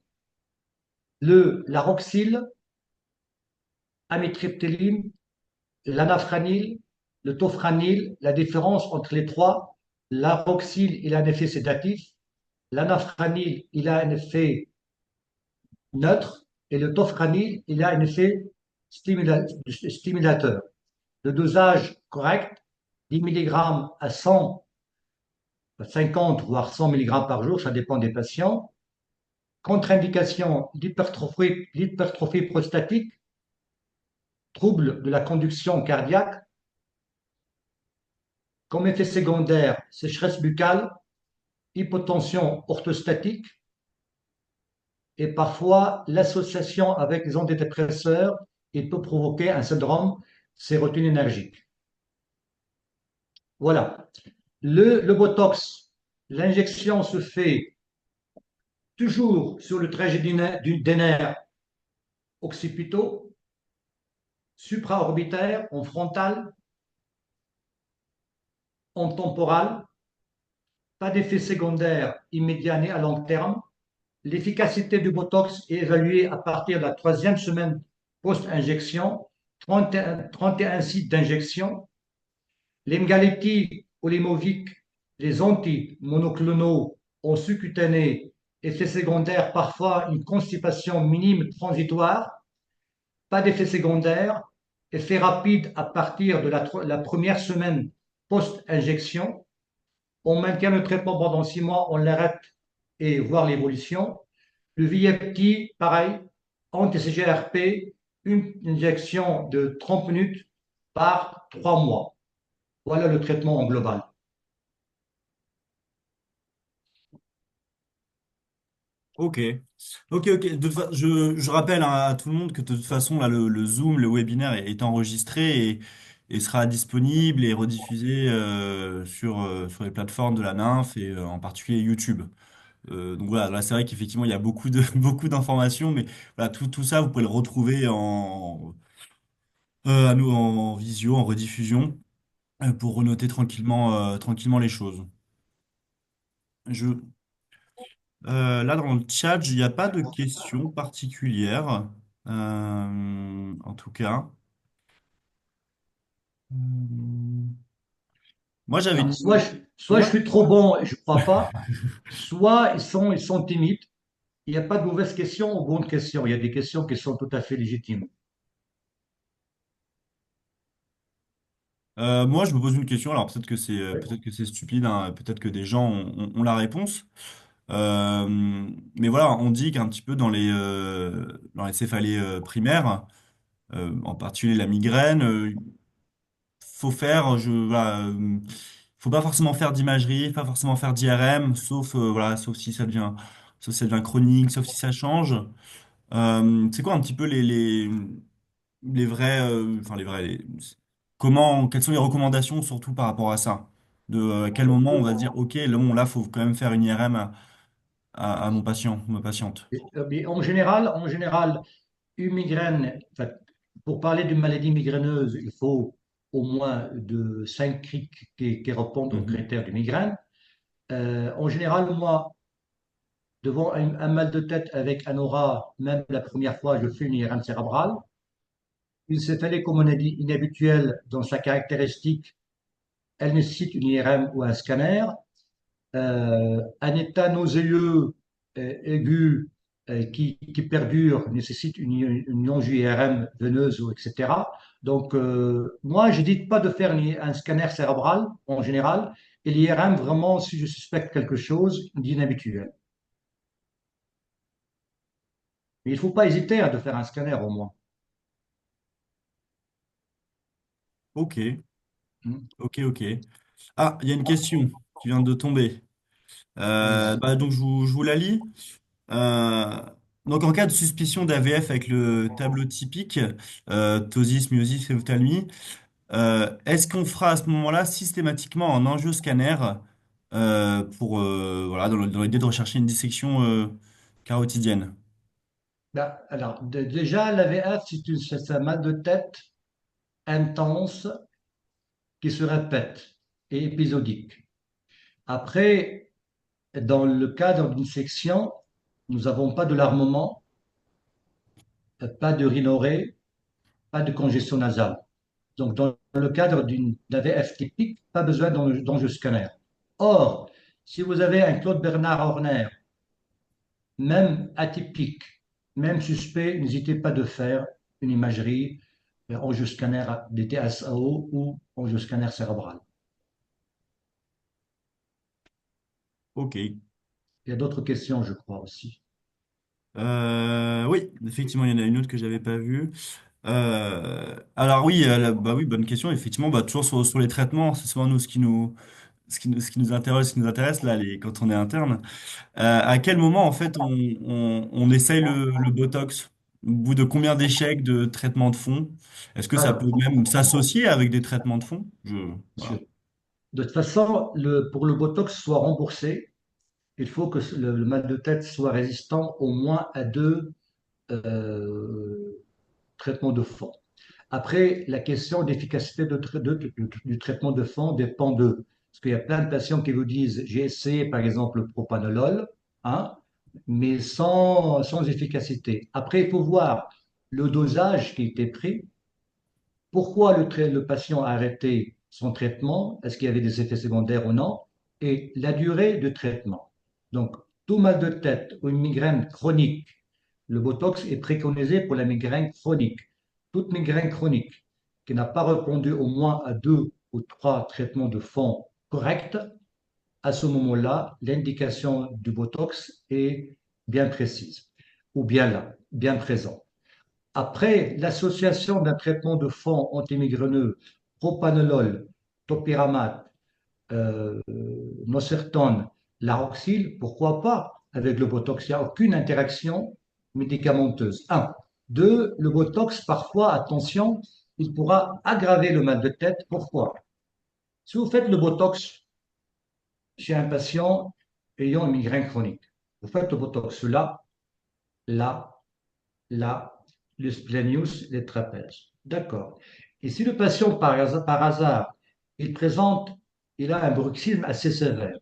Laroxyl, amitriptyline, l'anafranil, le tofranil, la différence entre les trois, l'aroxyl, il a un effet sédatif, l'anafranil, il a un effet neutre, et le tofranil, il a un effet stimulateur. Le dosage correct, 10 mg à 100 50 voire 100 mg par jour, ça dépend des patients. Contre-indication, l'hypertrophie prostatique, trouble de la conduction cardiaque, comme effet secondaire, sécheresse buccale, hypotension orthostatique et parfois l'association avec les antidépresseurs, il peut provoquer un syndrome sérotoninergique. Voilà. Le Botox, l'injection se fait toujours sur le trajet des nerfs occipitaux, supraorbitaire, en frontal, en temporal, pas d'effet secondaire immédiat ni à long terme. L'efficacité du Botox est évaluée à partir de la troisième semaine post-injection, 31 sites d'injection. Les Emgality ou les Movic, les anti-monoclonaux en sous-cutané, effet secondaire, parfois une constipation minime transitoire, pas d'effet secondaire, effet rapide à partir de la première semaine post-injection. On maintient le traitement pendant 6 mois, on l'arrête et voir l'évolution. Le VIEPTI, pareil, anti-CGRP, une injection de 30 minutes par 3 mois. Voilà le traitement en global. Ok, ok. Je rappelle hein, à tout le monde que de toute façon, là, le Zoom, le webinaire est enregistré et sera disponible et rediffusé sur les plateformes de la NYNF et en particulier YouTube. Donc voilà, là c'est vrai qu'effectivement il y a beaucoup de beaucoup d'informations, mais voilà, tout ça vous pouvez le retrouver à nous en visio, en rediffusion, pour renoter tranquillement les choses. Je, Là dans le chat, il n'y a pas de questions particulières, en tout cas. Hum, Moi j'avais Non, une... soit je Ouais. suis trop bon et je ne crois pas, soit ils sont timides. Il n'y a pas de mauvaises questions ou bonnes questions. Il y a des questions qui sont tout à fait légitimes. Moi je me pose une question, alors Oui. peut-être que c'est stupide, hein, peut-être que des gens ont la réponse. Mais voilà, on dit qu'un petit peu dans les céphalées primaires, en particulier la migraine, voilà, faut pas forcément faire d'imagerie, pas forcément faire d'IRM, sauf voilà, sauf si ça devient chronique, sauf si ça change. C'est quoi un petit peu les vrais, enfin les vrais, quelles sont les recommandations surtout par rapport à ça? De à quel moment on va se dire, ok, là, bon, là, faut quand même faire une IRM à mon patient, ma patiente. Mais en général, une migraine, enfin, pour parler d'une maladie migraineuse, il faut au moins 5 crics qui répondent aux Mhm. critères de migraine. En général, moi, devant un mal de tête avec un aura, même la première fois, je fais une IRM cérébrale. Une céphalée, comme on a dit, inhabituelle dans sa caractéristique, elle nécessite une IRM ou un scanner. Un état nauséeux aigu qui perdure nécessite une longue-IRM veineuse, etc. Donc, moi, je dis pas de faire un scanner cérébral en général, et l'IRM, vraiment, si je suspecte quelque chose d'inhabituel. Mais il ne faut pas hésiter de faire un scanner au moins. Ok, Hmm. ok. Ah, il y a une question qui vient de tomber. Allez-y. Donc, je vous la lis. Euh, donc, en cas de suspicion d'AVF avec le tableau typique, ptosis, myosis et ophtalmie, est-ce qu'on fera à ce moment-là systématiquement un angioscanner pour, voilà, dans l'idée de rechercher une dissection carotidienne? Ben, alors, déjà, l'AVF, c'est un mal de tête intense qui se répète et épisodique. Après, dans le cadre d'une section, nous n'avons pas de larmement, pas de rhinorrhée, pas de congestion nasale. Donc, dans le cadre d'AVF typique, pas besoin d'angioscanner. Or, si vous avez un Claude Bernard Horner, même atypique, même suspect, n'hésitez pas de faire une imagerie angioscanner DTSAO ou angioscanner cérébral. Ok. Il y a d'autres questions, je crois aussi. Oui, effectivement, il y en a une autre que j'avais pas vue. Alors oui, bah oui, bonne question. Effectivement, bah, toujours sur les traitements, c'est souvent nous ce qui nous interroge, ce qui nous intéresse là, quand on est interne. À quel moment en fait on essaye le Botox? Au bout de combien d'échecs de traitement de fond? Est-ce que ça peut Alors, même s'associer avec des traitements de fond? monsieur, Voilà. de toute façon, pour le Botox soit remboursé, il faut que le mal de tête soit résistant au moins à deux traitements de fond. Après, la question d'efficacité du traitement de fond dépend de... Parce qu'il y a plein de patients qui vous disent, j'ai essayé par exemple le propanolol, hein, mais sans efficacité. Après, il faut voir le dosage qui était pris, pourquoi le patient a arrêté son traitement, est-ce qu'il y avait des effets secondaires ou non, et la durée de traitement. Donc, tout mal de tête ou une migraine chronique, le Botox est préconisé pour la migraine chronique. Toute migraine chronique qui n'a pas répondu au moins à deux ou trois traitements de fond corrects, à ce moment-là, l'indication du Botox est bien précise, ou bien là, bien présente. Après, l'association d'un traitement de fond antimigraineux, propanolol, topiramate, euh, Nocertone, Laroxyl, pourquoi pas avec le Botox? Il n'y a aucune interaction médicamenteuse. Un. Deux, le Botox, parfois, attention, il pourra aggraver le mal de tête. Pourquoi? Si vous faites le Botox chez un patient ayant une migraine chronique, vous faites le Botox là, là, là, le splenius, les trapèzes. D'accord. Et si le patient, par hasard, il présente, il a un bruxisme assez sévère,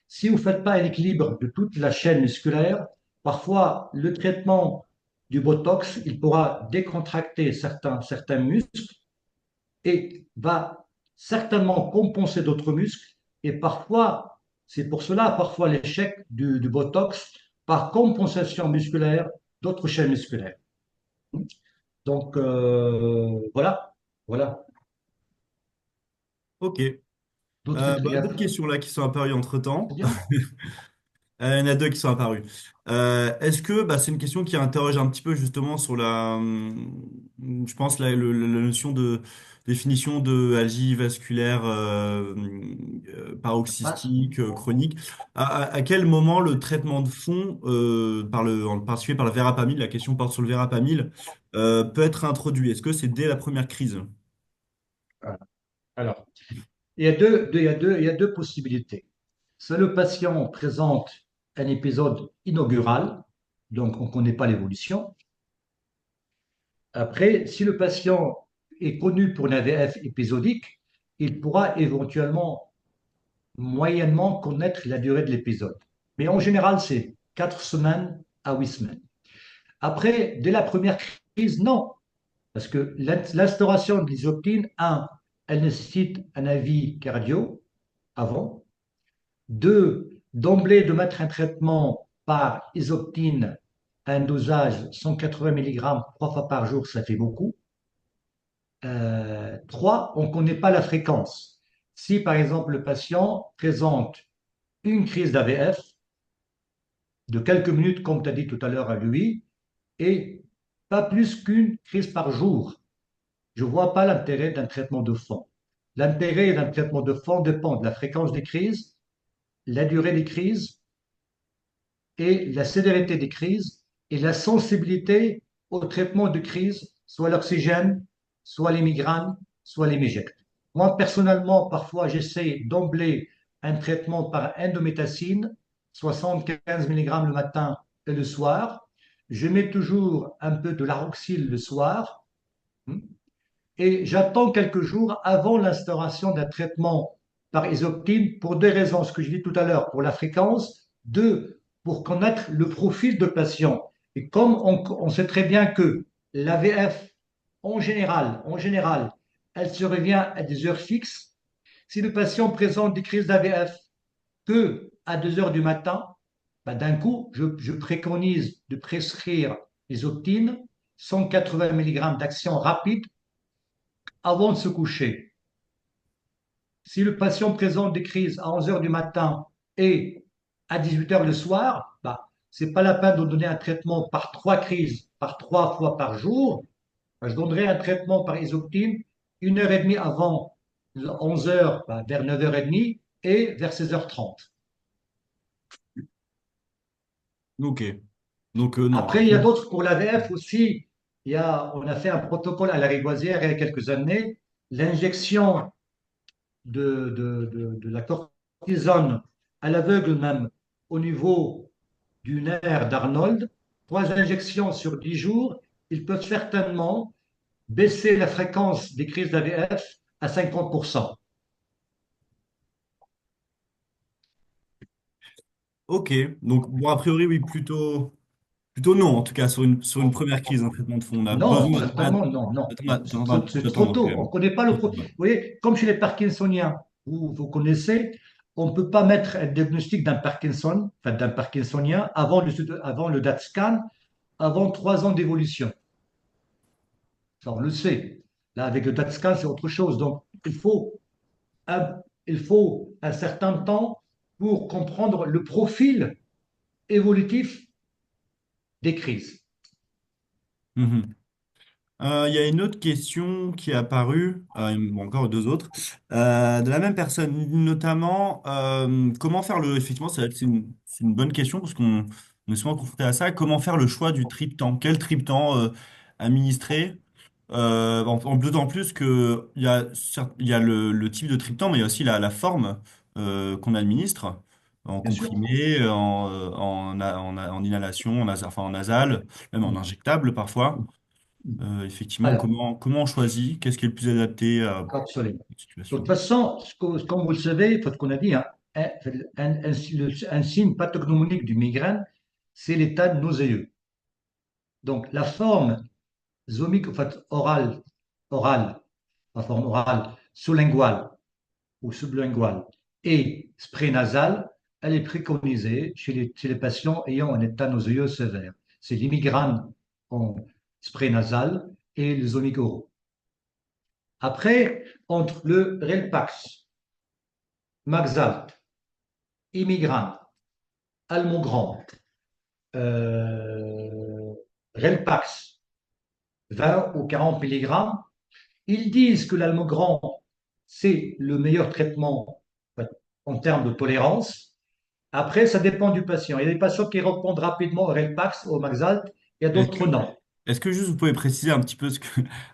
si vous ne faites pas un équilibre de toute la chaîne musculaire, parfois le traitement du Botox, il pourra décontracter certains muscles et va certainement compenser d'autres muscles. Et parfois, c'est pour cela, parfois l'échec du Botox par compensation musculaire d'autres chaînes musculaires. Donc, voilà, voilà. Ok. D'autres, D'autres questions là qui sont apparues entre-temps. c'est-à-dire, Il y en a deux qui sont apparus. Est-ce que bah, c'est une question qui interroge un petit peu justement sur je pense la notion de définition de algie vasculaire ça passe. paroxystique chronique. À quel moment le traitement de fond en particulier par le verapamil, la question porte sur le verapamil, peut être introduit? Est-ce que c'est dès la première crise? Voilà. Alors, il y a deux possibilités. Soit le patient présente un épisode inaugural, donc on ne connaît pas l'évolution. Après, si le patient est connu pour une AVF épisodique, il pourra éventuellement, moyennement, connaître la durée de l'épisode. Mais en général, c'est 4 semaines à 8 semaines. Après, dès la première crise, non. Parce que l'instauration de l'isotine, un, elle nécessite un avis cardio avant. Deux, d'emblée de mettre un traitement par isotine à un dosage 180 mg 3 fois par jour, ça fait beaucoup. Trois, on ne connaît pas la fréquence. Si par exemple le patient présente une crise d'AVF de quelques minutes, comme tu as dit tout à l'heure à lui, et pas plus qu'une crise par jour, je ne vois pas l'intérêt d'un traitement de fond. L'intérêt d'un traitement de fond dépend de la fréquence des crises, la durée des crises et la sévérité des crises et la sensibilité au traitement de crise, soit l'oxygène, soit les migraines, soit les méjectes. Moi, personnellement, parfois, j'essaie d'emblée un traitement par indométacine, 75 mg le matin et le soir. Je mets toujours un peu de laroxyl le soir. Et j'attends quelques jours avant l'instauration d'un traitement par isoptine pour deux raisons, ce que je dis tout à l'heure, pour la fréquence, deux, pour connaître le profil de patient. Et comme on sait très bien que l'AVF, en général, elle se revient à des heures fixes. Si le patient présente des crises d'AVF que à 2 heures du matin, ben d'un coup, je préconise de prescrire l'isoptine, 180 mg d'action rapide avant de se coucher. Si le patient présente des crises à 11 heures du matin et à 18 heures le soir, bah, c'est pas la peine de donner un traitement par 3 crises, par 3 fois par jour. Bah, je donnerai un traitement par isoctine 1 heure et demie avant 11 heures, bah, vers 9h30 et vers 16h30. Ok. Donc, non. Après, il y a d'autres pour l'AVF aussi. On a fait un protocole à la Rivoisière il y a quelques années. L'injection de la cortisone à l'aveugle même au niveau du nerf d'Arnold, 3 injections sur 10 jours, ils peuvent certainement baisser la fréquence des crises d'AVF à 50%. Ok. Donc, bon, a priori, oui, plutôt non, en tout cas, sur une première crise, un traitement de fond. On a Non, besoin certainement, non, non, non. C'est trop d'attendre quand tôt. On ne même. connaît pas le Vous voyez, comme chez les Parkinsoniens, vous connaissez, on ne peut pas mettre un diagnostic d'un Parkinson, enfin d'un Parkinsonien, avant le DAT scan, avant 3 ans d'évolution. Ça, on le sait. Là, avec le DAT scan, c'est autre chose. Donc, un, il faut un certain temps pour comprendre le profil évolutif des crises. Mhm. Il y a une autre question qui est apparue, bon, encore deux autres, de la même personne, notamment comment faire effectivement, c'est vrai que c'est une bonne question parce qu'on est souvent confronté à ça, comment faire le choix du triptan, quel triptan administrer, d'autant plus que il y a le type de triptan, mais il y a aussi la forme qu'on administre en Bien sûr. comprimé, en inhalation, enfin en nasal, même en injectable parfois. Effectivement, Alors, comment on choisit? Qu'est-ce qui est le plus adapté à absolument. cette De toute situation? façon, comme vous le savez, ce qu'on a dit, hein, un signe pathognomonique du migraine, c'est l'état nauséeux. Donc, la forme zomique, en fait, orale, la forme orale, sous-linguale ou sublinguale et spray nasal, elle est préconisée chez les patients ayant un état nauséeux sévère. C'est l'imigraine en spray nasal et les zomiques oraux. Après, entre le Relpax, Maxalt, Imigrant, Almogran, euh, Relpax, 20 ou 40 mg, ils disent que l'Almogran, c'est le meilleur traitement en termes de tolérance. Après, ça dépend du patient. Il y a des patients qui répondent rapidement au Relpax, au Maxalt, il y a Est-ce que, d'autres non. est-ce que juste vous pouvez préciser un petit peu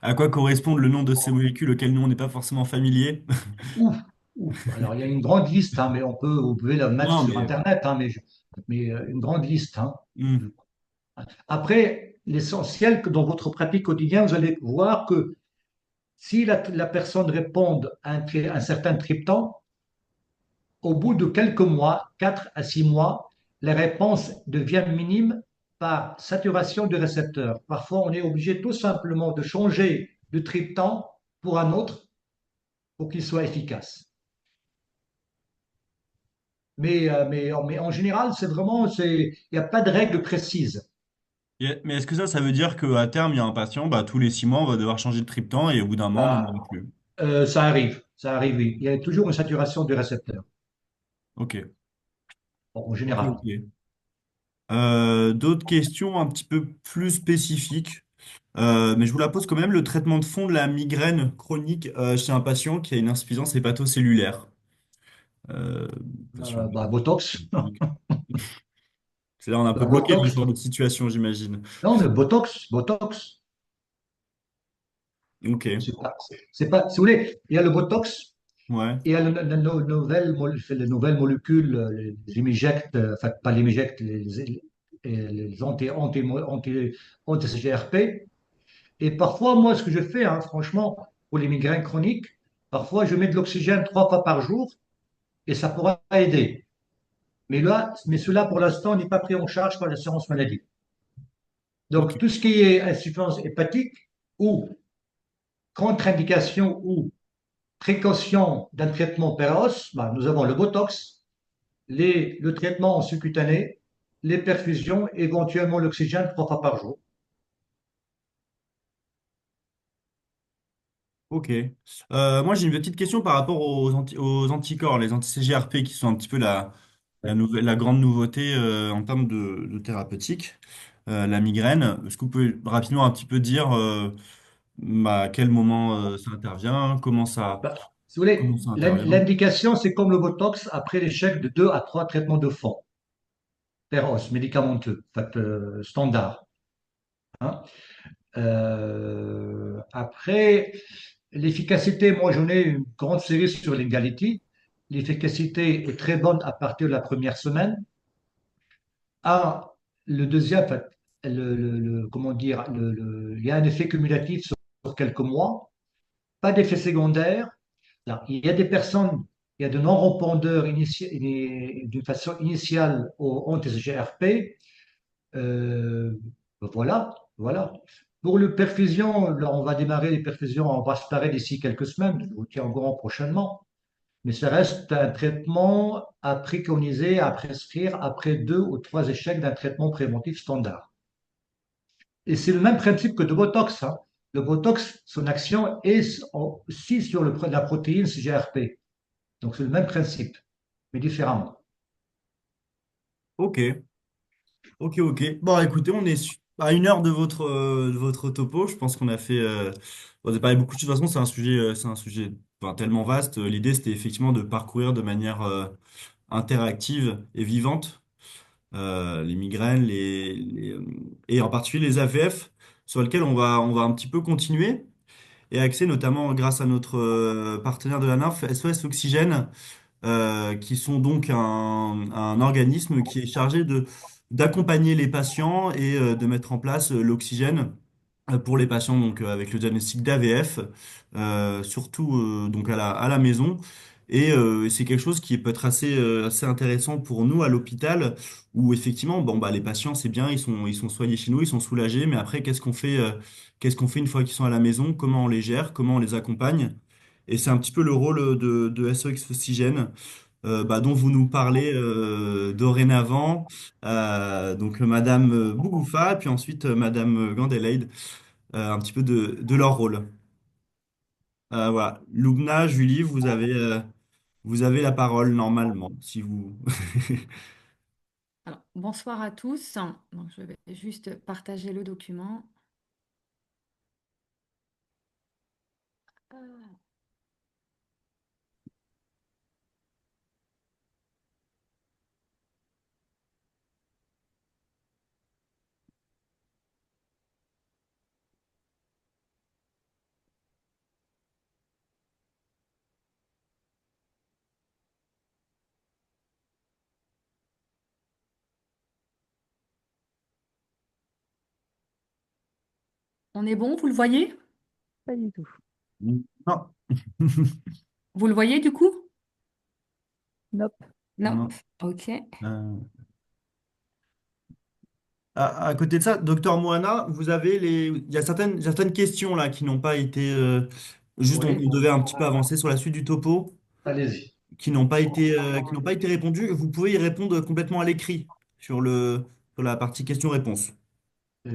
à quoi correspondent le nom de ces molécules auxquelles nous on n'est pas forcément familier? Ouf, ouf. Alors, il y a une grande liste, hein, mais vous pouvez la mettre Non, sur mais Internet, hein, une grande liste. Hein. hmm. Après, l'essentiel que dans votre pratique quotidienne, vous allez voir que si la personne répond à un certain triptan, au bout de quelques mois, 4 à 6 mois, la réponse devient minime par saturation du récepteur. Parfois, on est obligé tout simplement de changer de triptan pour un autre pour qu'il soit efficace. Mais en général, il n'y a pas de règle précise. Mais est-ce que ça veut dire qu'à terme, il y a un patient, bah, tous les 6 mois, on va devoir changer de triptan et au bout d'un moment, on n'en Bah, aura plus? ça arrive, oui. Il y a toujours une saturation du récepteur, Ok. en Ok, général. ok. D'autres questions un petit peu plus spécifiques, mais je vous la pose quand même. Le traitement de fond de la migraine chronique chez un patient qui a une insuffisance hépatocellulaire. Euh, patient Botox. chronique. C'est là, on est un peu bloqué dans ce Botox. genre de situation, j'imagine. Non, mais Botox. Ok, Si vous voulez, il y a le Botox, ouais. il y a les nouvelles molécules, les imijectes, enfin, pas les imijectes, les anti-CGRP. Et parfois, moi, ce que je fais, hein, franchement, pour les migraines chroniques, parfois, je mets de l'oxygène 3 fois par jour et ça pourra aider. Mais cela, pour l'instant, n'est pas pris en charge par l'assurance maladie. Ok, Donc, tout ce qui est insuffisance hépatique ou contre-indication ou précaution d'un traitement précoce, ben, nous avons le Botox, le traitement en sous-cutané, les perfusions, éventuellement l'oxygène 3 fois par jour. ok. Moi, j'ai une petite question par rapport aux anticorps, les anti-CGRP, qui sont un petit peu la grande nouveauté en termes de thérapeutique, la migraine. Est-ce que vous pouvez rapidement un petit peu dire à quel moment ça intervient, Bah, si vous voulez, comment ça intervient? l'indication, c'est comme le Botox après l'échec de 2 à 3 traitements de fond, per os, médicamenteux, en fait, standard. Hein. Après, l'efficacité, moi j'en ai une grande série sur l'Emgality. L'efficacité est très bonne à partir de la première semaine. Ah, le deuxième, en fait, comment dire, il y a un effet cumulatif sur quelques mois, pas d'effet secondaire. Là, il y a des personnes, il y a de non-répondeurs d'une façon initiale au anti-GRP. Euh, voilà, voilà. Pour le perfusion, là, on va démarrer les perfusions, on va se parer d'ici quelques semaines, je vous tiens au courant prochainement. Mais ça reste un traitement à préconiser, à prescrire après 2 ou 3 échecs d'un traitement préventif standard. Et c'est le même principe que de Botox, hein. Le Botox, son action est aussi sur la protéine CGRP. Donc c'est le même principe, mais différemment. Ok, ok, ok. Bon, écoutez, on est à 1 heure de votre topo. Je pense qu'on a fait. On a parlé beaucoup de choses. De toute façon, c'est un sujet enfin, tellement vaste. L'idée, c'était effectivement de parcourir de manière interactive et vivante les migraines, et en particulier les AVF, sur lesquels on va un petit peu continuer et axer notamment grâce à notre partenaire de la NARF, SOS Oxygène, qui sont donc un organisme qui est chargé d'accompagner les patients et de mettre en place l'oxygène pour les patients donc avec le diagnostic d'AVF, surtout donc à la maison. Et c'est quelque chose qui peut être assez intéressant pour nous à l'hôpital, où effectivement, bon, bah, les patients, c'est bien, ils sont soignés chez nous, ils sont soulagés, mais après, qu'est-ce qu'on fait une fois qu'ils sont à la maison? Comment on les gère? Comment on les accompagne? Et c'est un petit peu le rôle de SOS Oxygène, bah, dont vous nous parlez dorénavant. Donc Madame Bougoufa, puis ensuite Madame Gandelaide, un petit peu de leur rôle. Voilà. Lubna, Julie, vous avez la parole normalement, si vous. Alors, bonsoir à tous. Donc, je vais juste partager le document. On est bon, vous le voyez? Pas du tout. Non. Vous le voyez du coup? Nope. Non. Non. Ok. Euh, à côté de ça, docteur Moana, vous avez il y a certaines questions là qui n'ont pas été. Juste, Oui, on devait un petit peu avancer sur la suite du topo, allez-y. qui n'ont pas été répondues. Vous pouvez y répondre complètement à l'écrit sur la partie questions-réponses.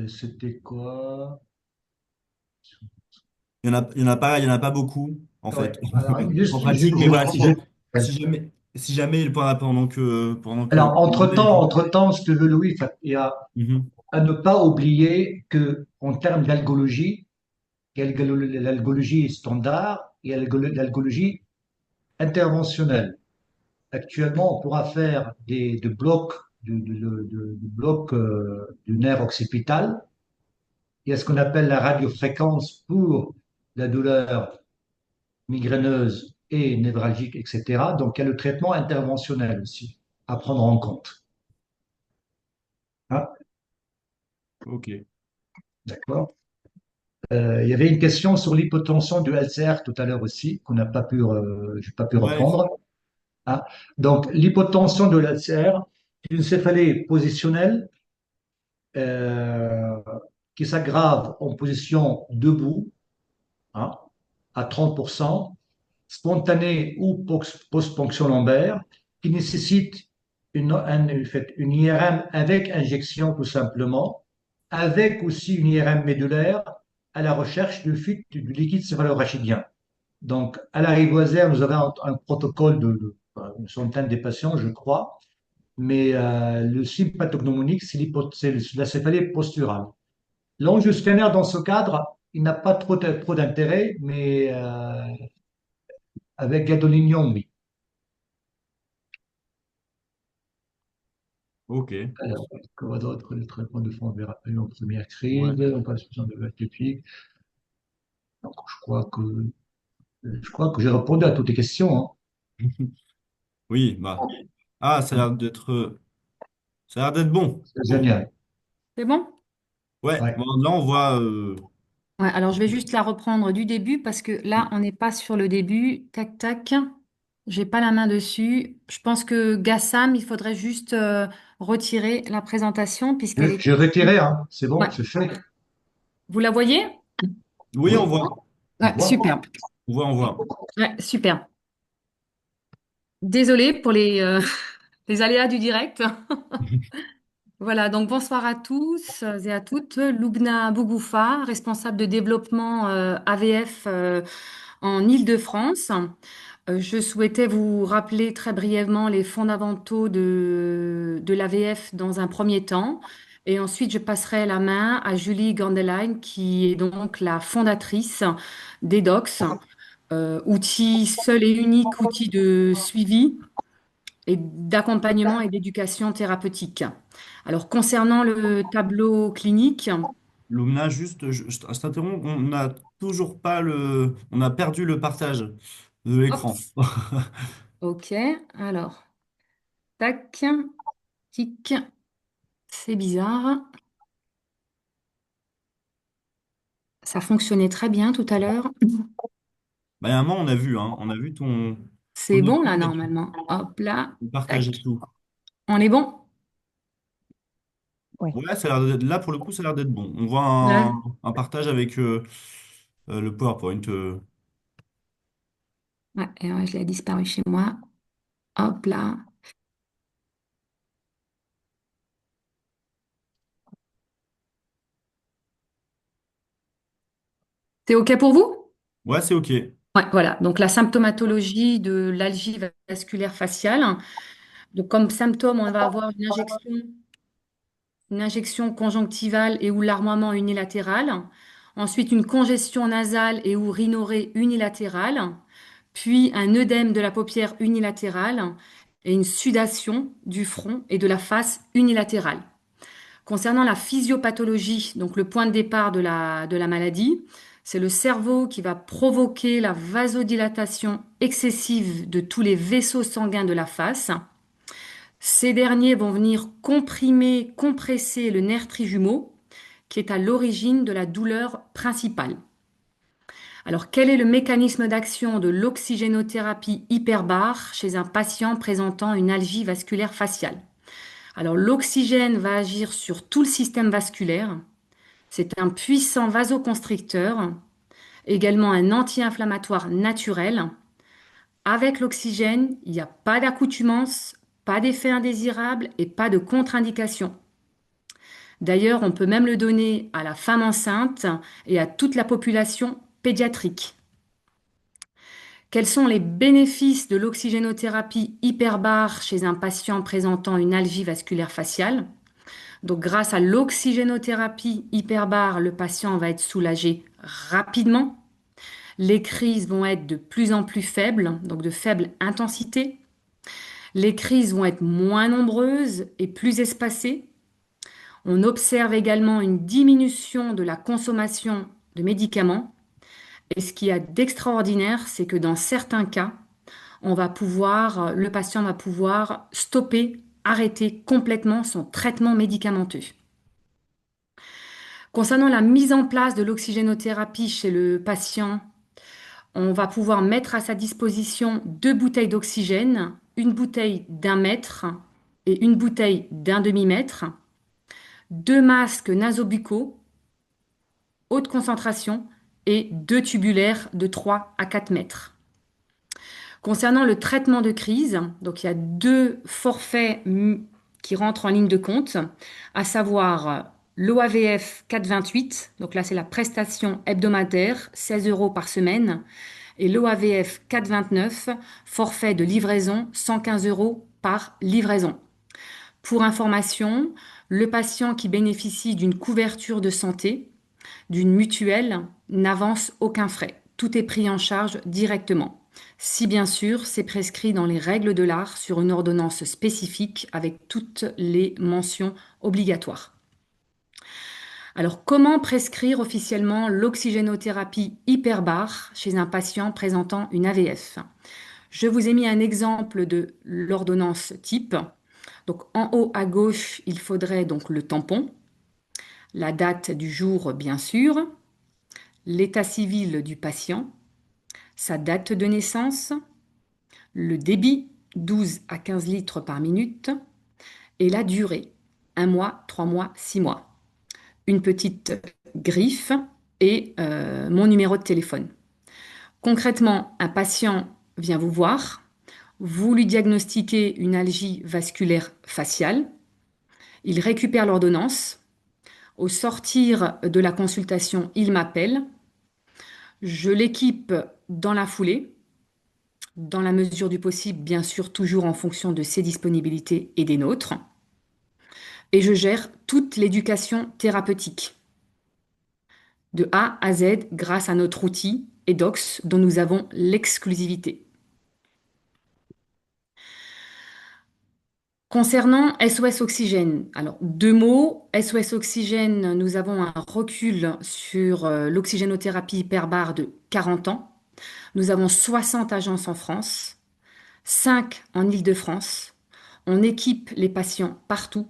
C'était quoi? Il y en a pas beaucoup, en Ouais. fait, Alors, en juste, pratique. Mais voilà, ouais. si jamais, pendant que Alors, vous demandez. entre-temps, si tu veux, Louis, il y a Mhm. à ne pas oublier que en termes d'algologie, il y a l'algologie standard et l'algologie interventionnelle. Actuellement, on pourra faire de blocs de blocs du nerf occipital. Il y a ce qu'on appelle la radiofréquence pour la douleur migraineuse et névralgique, etc. Donc, il y a le traitement interventionnel aussi à prendre en compte. Hein. Ok. D'accord? Il y avait une question sur l'hypotension du LCR tout à l'heure aussi, qu'on n'a pas pu, j'ai pas pu Ouais. reprendre. Hein. Donc, l'hypotension de l'LCR, c'est une céphalée positionnelle euh, qui s'aggrave en position debout, hein, à 30%, spontanée ou post-ponction lombaire, qui nécessite une IRM avec injection tout simplement, avec aussi une IRM médulaire à la recherche du fuite du liquide céphalorachidien. Donc, à la Rivoisière, nous avons un protocole une centaine de patients, je crois, mais le sympathognomonique, c'est la céphalée posturale. L'angioscanner, scanner, dans ce cadre, il n'a pas trop d'intérêt, mais avec gadolinium, oui. Ok. Alors, quoi d'autre? Le traitement de fond vers appel en première Ouais. crise, on passe sur de typique. Donc, je crois que j'ai répondu à toutes les questions, hein. Oui, bah. Ah, ça a l'air d'être bon. C'est génial. C'est bon? Ouais, Ouais. bon, là on voit. Ouais, alors je vais juste la reprendre du début parce que là, on n'est pas sur le début. Tac, tac. J'ai pas la main dessus. Je pense que Gassam, il faudrait juste retirer la présentation puisqu'elle est. J'ai retiré, hein. C'est bon, Ouais. c'est fait. Vous la voyez? Oui, on Oui, voit. on Ouais, voit. super. On voit, on voit. Ouais, super. Désolée pour les aléas du direct. Voilà, donc bonsoir à tous et à toutes. Loubna Bougoufa, responsable de développement AVF en Île-de-France. Je souhaitais vous rappeler très brièvement les fondamentaux de l'AVF dans un premier temps. Et ensuite, je passerai la main à Julie Gandeline, qui est donc la fondatrice d'EDOX, outil seul et unique outil de suivi et d'accompagnement et d'éducation thérapeutique. Alors, concernant le tableau clinique, Lumna, juste, je t'interromps, on n'a toujours pas on a perdu le partage de hop, l'écran. ok, alors, tac, tic, c'est bizarre. Ça fonctionnait très bien tout à l'heure. Bah, il y a un moment, on a vu, hein, on a vu ton C'est bon écran là, et tu normalement. Hop là, partageais tac. tout. On est bon? Oui. Ouais, là, pour le coup, ça a l'air d'être bon. On voit Là. un partage avec le PowerPoint. Ouais, et ouais, je l'ai disparu chez moi. Hop là. C'est OK pour vous? Ouais, c'est OK. Ouais, voilà. Donc la symptomatologie de l'algie vasculaire faciale. Donc comme symptôme, on va avoir une injection conjonctivale et ou larmoiement unilatéral. Ensuite, une congestion nasale et ou rhinorrhée unilatérale. Puis un œdème de la paupière unilatérale et une sudation du front et de la face unilatérale. Concernant la physiopathologie, donc le point de départ de la maladie, c'est le cerveau qui va provoquer la vasodilatation excessive de tous les vaisseaux sanguins de la face. Ces derniers vont venir comprimer, compresser le nerf trijumeau, qui est à l'origine de la douleur principale. Alors, quel est le mécanisme d'action de l'oxygénothérapie hyperbare chez un patient présentant une algie vasculaire faciale? Alors, l'oxygène va agir sur tout le système vasculaire. C'est un puissant vasoconstricteur, également un anti-inflammatoire naturel. Avec l'oxygène, il n'y a pas d'accoutumance, pas d'effet indésirable et pas de contre-indication. D'ailleurs, on peut même le donner à la femme enceinte et à toute la population pédiatrique. Quels sont les bénéfices de l'oxygénothérapie hyperbare chez un patient présentant une algie vasculaire faciale? Donc, grâce à l'oxygénothérapie hyperbare, le patient va être soulagé rapidement. Les crises vont être de plus en plus faibles, donc de faible intensité. Les crises vont être moins nombreuses et plus espacées. On observe également une diminution de la consommation de médicaments. Et ce qu'il y a d'extraordinaire, c'est que dans certains cas, le patient va pouvoir stopper, arrêter complètement son traitement médicamenteux. Concernant la mise en place de l'oxygénothérapie chez le patient, on va pouvoir mettre à sa disposition deux bouteilles d'oxygène, une bouteille d'1 mètre et une bouteille d'1 demi-mètre, deux masques nasobuccaux, haute concentration et deux tubulaires de 3 à 4 mètres. Concernant le traitement de crise, donc il y a deux forfaits qui rentrent en ligne de compte, à savoir l'OAVF 428, donc là c'est la prestation hebdomadaire, 16 euros par semaine, et l'OAVF 429, forfait de livraison, 115 euros par livraison. Pour information, le patient qui bénéficie d'une couverture de santé, d'une mutuelle, n'avance aucun frais. Tout est pris en charge directement. Si bien sûr, c'est prescrit dans les règles de l'art sur une ordonnance spécifique avec toutes les mentions obligatoires. Alors, comment prescrire officiellement l'oxygénothérapie hyperbare chez un patient présentant une AVF? Je vous ai mis un exemple de l'ordonnance type. Donc, en haut à gauche, il faudrait donc le tampon, la date du jour, bien sûr, l'état civil du patient, sa date de naissance, le débit, 12 à 15 litres par minute, et la durée, 1 mois, 3 mois, 6 mois. Une petite griffe et mon numéro de téléphone. Concrètement, un patient vient vous voir, vous lui diagnostiquez une algie vasculaire faciale, il récupère l'ordonnance, au sortir de la consultation, il m'appelle, je l'équipe dans la foulée, dans la mesure du possible, bien sûr, toujours en fonction de ses disponibilités et des nôtres, et je gère toute l'éducation thérapeutique, de A à Z, grâce à notre outil EDOX, dont nous avons l'exclusivité. Concernant SOS Oxygène, alors 2 mots. SOS Oxygène, nous avons un recul sur l'oxygénothérapie hyperbare de 40 ans. Nous avons 60 agences en France, 5 en Île-de-France. On équipe les patients partout,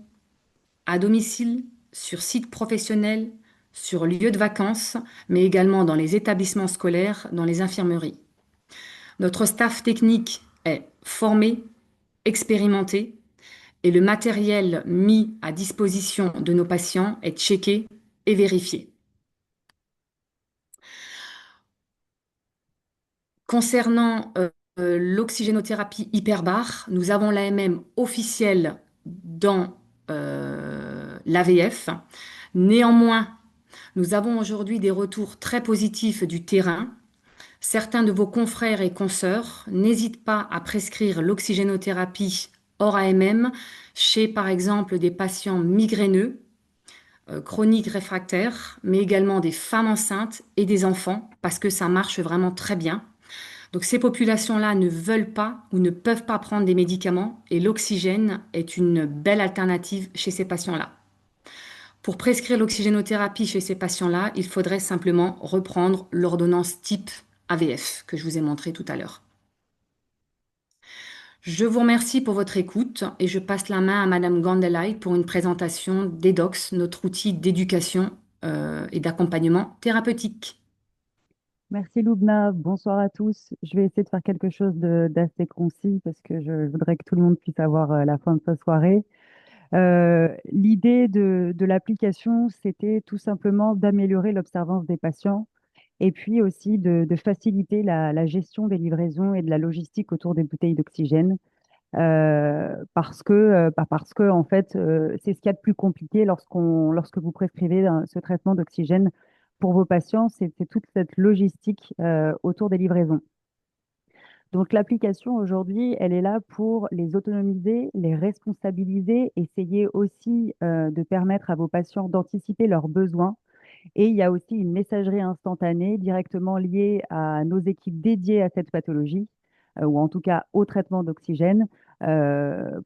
à domicile, sur site professionnel, sur lieu de vacances, mais également dans les établissements scolaires, dans les infirmeries. Notre staff technique est formé, expérimenté, et le matériel mis à disposition de nos patients est checké et vérifié. Concernant l'oxygénothérapie hyperbare, nous avons l'AMM officielle dans l'AVF. Néanmoins, nous avons aujourd'hui des retours très positifs du terrain. Certains de vos confrères et consoeurs n'hésitent pas à prescrire l'oxygénothérapie hors AMM chez, par exemple, des patients migraineux, chroniques réfractaires, mais également des femmes enceintes et des enfants, parce que ça marche vraiment très bien. Donc ces populations-là ne veulent pas ou ne peuvent pas prendre des médicaments et l'oxygène est une belle alternative chez ces patients-là. Pour prescrire l'oxygénothérapie chez ces patients-là, il faudrait simplement reprendre l'ordonnance type AVF que je vous ai montré tout à l'heure. Je vous remercie pour votre écoute et je passe la main à Madame Gandelay pour une présentation d'EDOX, notre outil d'éducation et d'accompagnement thérapeutique. Merci Loubna, bonsoir à tous. Je vais essayer de faire quelque chose d'assez concis parce que je voudrais que tout le monde puisse avoir la fin de sa soirée. L'idée de l'application, c'était tout simplement d'améliorer l'observance des patients et puis aussi de faciliter la gestion des livraisons et de la logistique autour des bouteilles d'oxygène. Parce que en fait, c'est ce qu'il y a de plus compliqué lorsque vous prescrivez ce traitement d'oxygène pour vos patients, c'est toute cette logistique autour des livraisons. Donc l'application aujourd'hui, elle est là pour les autonomiser, les responsabiliser, essayer aussi de permettre à vos patients d'anticiper leurs besoins. Et il y a aussi une messagerie instantanée directement liée à nos équipes dédiées à cette pathologie, ou en tout cas au traitement d'oxygène,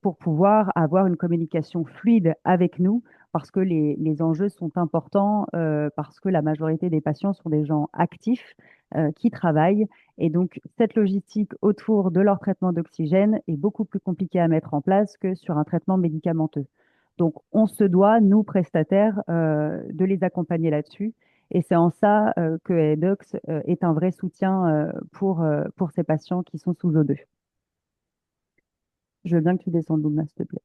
pour pouvoir avoir une communication fluide avec nous, parce que les enjeux sont importants, parce que la majorité des patients sont des gens actifs qui travaillent. Et donc, cette logistique autour de leur traitement d'oxygène est beaucoup plus compliquée à mettre en place que sur un traitement médicamenteux. Donc, on se doit, nous, prestataires, de les accompagner là-dessus. Et c'est en ça que EDOX est un vrai soutien pour ces patients qui sont sous O2. Je veux bien que tu descendes, Loubna, s'il te plaît.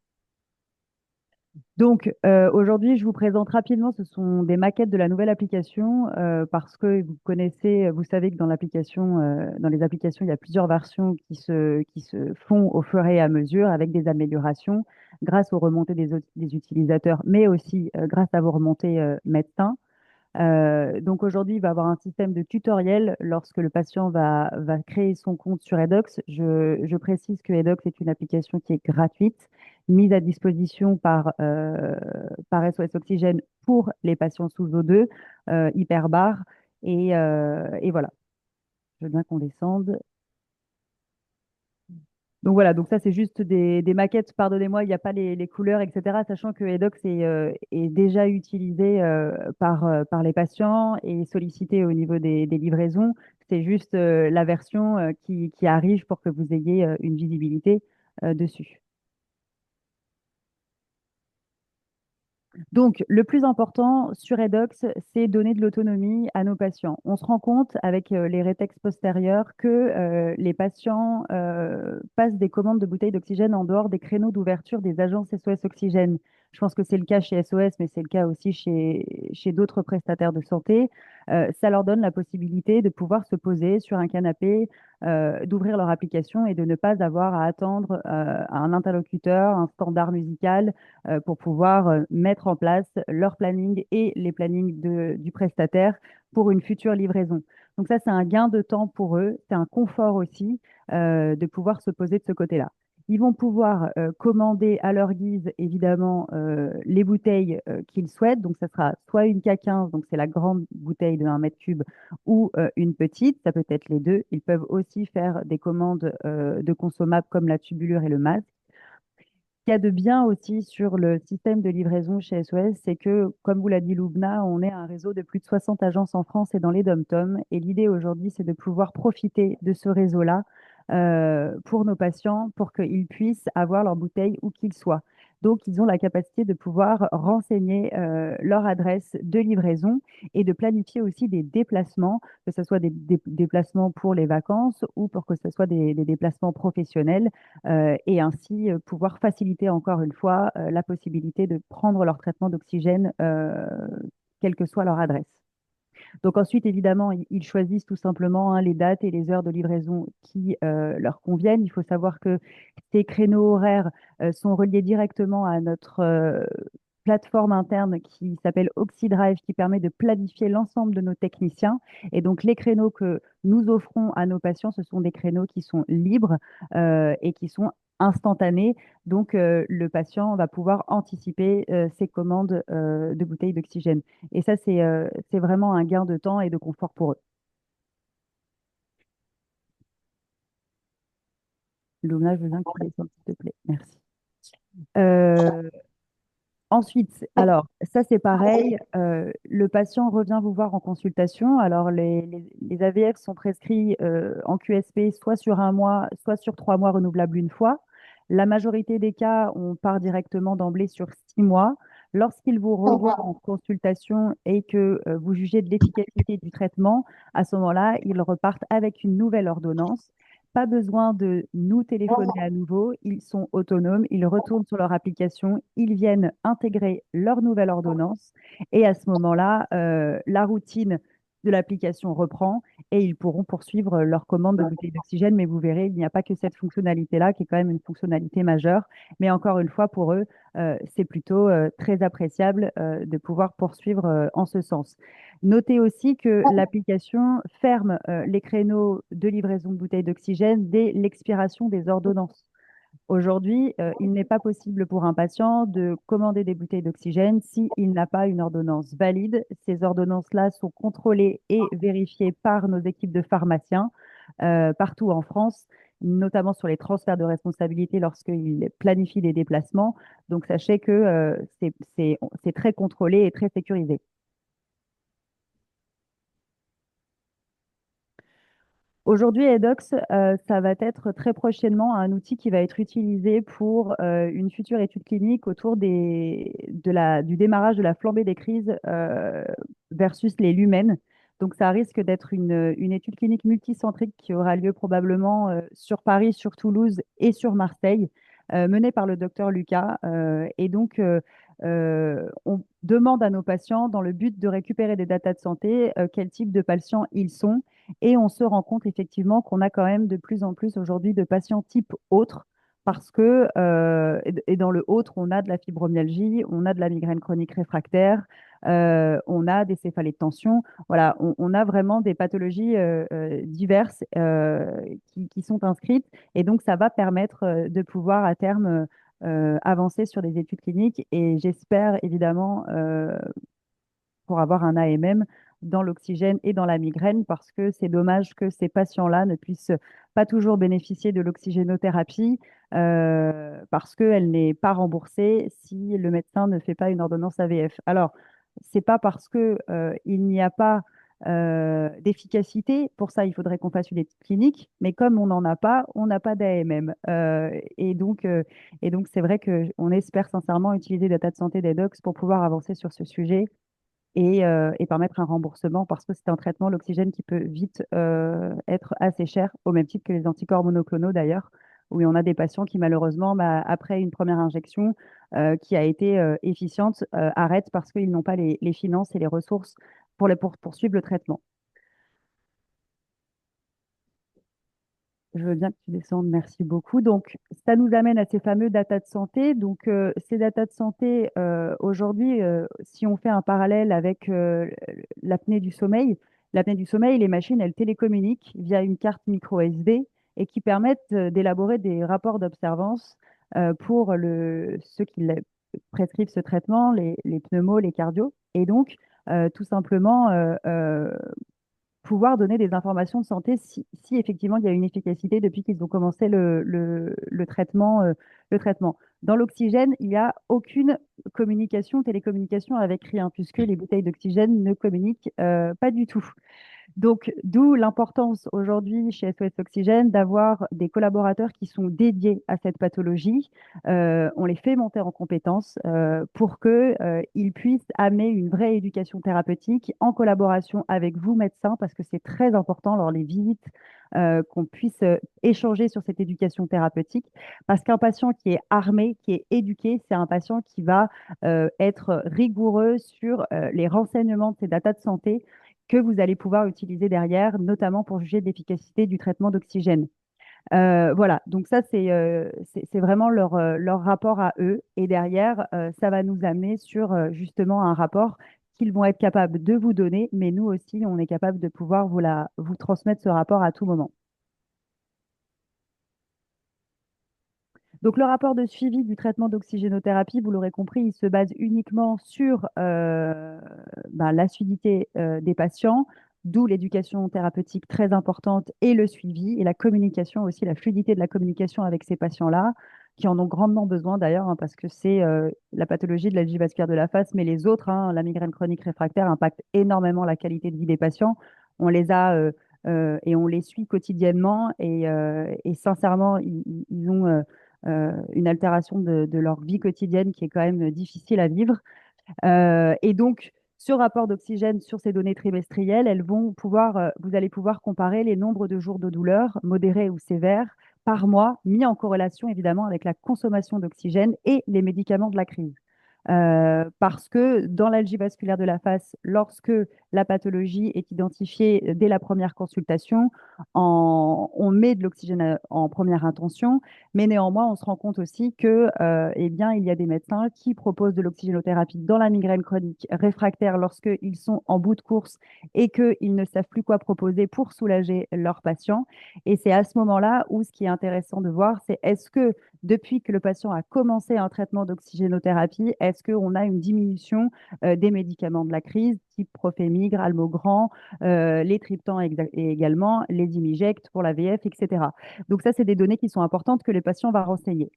Donc, aujourd'hui, je vous présente rapidement, ce sont des maquettes de la nouvelle application parce que vous connaissez, vous savez que dans l'application, dans les applications, il y a plusieurs versions qui se font au fur et à mesure avec des améliorations grâce aux remontées des utilisateurs, mais aussi grâce à vos remontées médecins. Donc aujourd'hui, il va y avoir un système de tutoriel lorsque le patient va créer son compte sur EDOX. Je précise que EDOX est une application qui est gratuite mises à disposition par SOS Oxygène pour les patients sous O2, hyperbares. Et voilà, je veux bien qu'on descende. Donc voilà, donc ça c'est juste des maquettes, pardonnez-moi, il n'y a pas les couleurs, etc. Sachant que Edox est déjà utilisé par les patients et sollicité au niveau des livraisons. C'est juste la version qui arrive pour que vous ayez une visibilité dessus. Donc, le plus important sur Redox, c'est donner de l'autonomie à nos patients. On se rend compte avec les rétextes postérieurs que les patients passent des commandes de bouteilles d'oxygène en dehors des créneaux d'ouverture des agences SOS Oxygène. Je pense que c'est le cas chez SOS, mais c'est le cas aussi chez d'autres prestataires de santé. Ça leur donne la possibilité de pouvoir se poser sur un canapé, d'ouvrir leur application et de ne pas avoir à attendre un interlocuteur, un standard musical pour pouvoir mettre en place leur planning et les plannings du prestataire pour une future livraison. Donc ça, c'est un gain de temps pour eux, c'est un confort aussi de pouvoir se poser de ce côté-là. Ils vont pouvoir commander à leur guise, évidemment, les bouteilles qu'ils souhaitent. Donc, ça sera soit une K15, donc c'est la grande bouteille de 1 m3, ou une petite, ça peut être les deux. Ils peuvent aussi faire des commandes de consommables comme la tubulure et le masque. Ce qu'il y a de bien aussi sur le système de livraison chez SOS, c'est que, comme vous l'a dit Loubna, on est un réseau de plus de 60 agences en France et dans les dom-toms. Et l'idée aujourd'hui, c'est de pouvoir profiter de ce réseau-là pour nos patients, pour qu'ils puissent avoir leur bouteille où qu'ils soient. Donc, ils ont la capacité de pouvoir renseigner leur adresse de livraison et de planifier aussi des déplacements, que ce soit des déplacements pour les vacances ou pour que ce soit des déplacements professionnels et ainsi pouvoir faciliter encore une fois la possibilité de prendre leur traitement d'oxygène, quelle que soit leur adresse. Donc ensuite, évidemment, ils choisissent tout simplement les dates et les heures de livraison qui leur conviennent. Il faut savoir que ces créneaux horaires sont reliés directement à notre plateforme interne qui s'appelle OxyDrive, qui permet de planifier l'ensemble de nos techniciens. Et donc, les créneaux que nous offrons à nos patients, ce sont des créneaux qui sont libres et qui sont instantanés. Donc, le patient va pouvoir anticiper ses commandes de bouteilles d'oxygène. Et ça, c'est vraiment un gain de temps et de confort pour eux. Luna, je veux bien que tu descendes, s'il te plaît. Merci. Euh, Ensuite, alors, ça c'est pareil, le patient revient vous voir en consultation. Alors, les AVF sont prescrits en QSP soit sur 1 mois, soit sur 3 mois renouvelables une fois. La majorité des cas, on part directement d'emblée sur 6 mois. Lorsqu'ils vous revoient en consultation et que vous jugez de l'efficacité du traitement, à ce moment-là, ils repartent avec une nouvelle ordonnance. Pas besoin de nous téléphoner à nouveau. Ils sont autonomes. Ils retournent sur leur application. Ils viennent intégrer leur nouvelle ordonnance. Et à ce moment-là, la routine de l'application reprend et ils pourront poursuivre leur commande de bouteilles d'oxygène. Mais vous verrez, il n'y a pas que cette fonctionnalité-là qui est quand même une fonctionnalité majeure. Mais encore une fois, pour eux, c'est plutôt très appréciable de pouvoir poursuivre en ce sens. Notez aussi que l'application ferme les créneaux de livraison de bouteilles d'oxygène dès l'expiration des ordonnances. Aujourd'hui, il n'est pas possible pour un patient de commander des bouteilles d'oxygène s'il n'a pas une ordonnance valide. Ces ordonnances-là sont contrôlées et vérifiées par nos équipes de pharmaciens partout en France, notamment sur les transferts de responsabilité lorsqu'ils planifient des déplacements. Donc, sachez que c'est très contrôlé et très sécurisé. Aujourd'hui, Edox, ça va être très prochainement un outil qui va être utilisé pour une future étude clinique autour du démarrage de la flambée des crises versus les lumens. Donc, ça risque d'être une étude clinique multicentrique qui aura lieu probablement sur Paris, sur Toulouse et sur Marseille, menée par le docteur Lucas. Et donc, on demande à nos patients, dans le but de récupérer des datas de santé, quel type de patients ils sont et on se rend compte effectivement qu'on a quand même de plus en plus aujourd'hui de patients type autre, parce que, et dans le autre, on a de la fibromyalgie, on a de la migraine chronique réfractaire, on a des céphalées de tension. Voilà, on a vraiment des pathologies diverses qui sont inscrites. Et donc, ça va permettre de pouvoir à terme avancer sur des études cliniques et j'espère évidemment pour avoir un AMM dans l'oxygène et dans la migraine parce que c'est dommage que ces patients-là ne puissent pas toujours bénéficier de l'oxygénothérapie parce qu'elle n'est pas remboursée si le médecin ne fait pas une ordonnance AVF. Alors, c'est pas parce que il n'y a pas d'efficacité. Pour ça, il faudrait qu'on fasse une étude clinique, mais comme on n'en a pas, on n'a pas d'AMM. Et donc, c'est vrai qu'on espère sincèrement utiliser Data de santé des docs pour pouvoir avancer sur ce sujet et permettre un remboursement parce que c'est un traitement, l'oxygène, qui peut vite être assez cher, au même titre que les anticorps monoclonaux d'ailleurs, où on a des patients qui malheureusement, bah, après une première injection qui a été efficiente, arrêtent parce qu'ils n'ont pas les finances et les ressources pour poursuivre le traitement. Je veux bien que tu descendes, merci beaucoup. Donc, ça nous amène à ces fameux data de santé. Donc, ces data de santé, aujourd'hui, si on fait un parallèle avec l'apnée du sommeil, les machines, elles télécommuniquent via une carte micro SD et qui permettent d'élaborer des rapports d'observance pour ceux qui prescrivent ce traitement, les pneumos, les cardios. Et donc, tout simplement, pouvoir donner des informations de santé si effectivement il y a une efficacité depuis qu'ils ont commencé le traitement, le traitement. Dans l'oxygène, il n'y a aucune communication, télécommunication avec rien, puisque les bouteilles d'oxygène ne communiquent pas du tout. Donc, d'où l'importance aujourd'hui chez SOS Oxygène d'avoir des collaborateurs qui sont dédiés à cette pathologie. On les fait monter en compétences pour qu'ils puissent amener une vraie éducation thérapeutique en collaboration avec vous, médecins, parce que c'est très important lors des visites qu'on puisse échanger sur cette éducation thérapeutique. Parce qu'un patient qui est armé, qui est éduqué, c'est un patient qui va être rigoureux sur les renseignements de ses datas de santé que vous allez pouvoir utiliser derrière, notamment pour juger de l'efficacité du traitement d'oxygène. Voilà, donc ça, c'est vraiment leur rapport à eux. Et derrière, ça va nous amener sur justement un rapport qu'ils vont être capables de vous donner, mais nous aussi, on est capable de pouvoir vous transmettre ce rapport à tout moment. Donc, le rapport de suivi du traitement d'oxygénothérapie, vous l'aurez compris, il se base uniquement sur l'assiduité des patients, d'où l'éducation thérapeutique très importante et le suivi et la communication aussi, la fluidité de la communication avec ces patients-là, qui en ont grandement besoin d'ailleurs, hein, parce que c'est la pathologie de l'algie vasculaire de la face, mais les autres, hein, la migraine chronique réfractaire, impactent énormément la qualité de vie des patients. On les a et on les suit quotidiennement et sincèrement, ils ont une altération de leur vie quotidienne qui est quand même difficile à vivre. Et donc, ce rapport d'oxygène sur ces données trimestrielles, vous allez pouvoir comparer les nombres de jours de douleur, modérés ou sévères, par mois, mis en corrélation évidemment avec la consommation d'oxygène et les médicaments de la crise. Parce que dans l'algie vasculaire de la face, lorsque la pathologie est identifiée dès la première consultation, on met de l'oxygène en première intention, mais néanmoins, on se rend compte aussi que, eh bien, il y a des médecins qui proposent de l'oxygénothérapie dans la migraine chronique réfractaire lorsqu'ils sont en bout de course et qu'ils ne savent plus quoi proposer pour soulager leurs patients. Et c'est à ce moment-là où ce qui est intéressant de voir, c'est est-ce que depuis que le patient a commencé un traitement d'oxygénothérapie, est-ce qu'on a une diminution des médicaments de la crise, type Profémigre, Almogrand, les triptans et également les Dimiject pour la VF, etc. Donc ça, c'est des données qui sont importantes que les patients vont renseigner.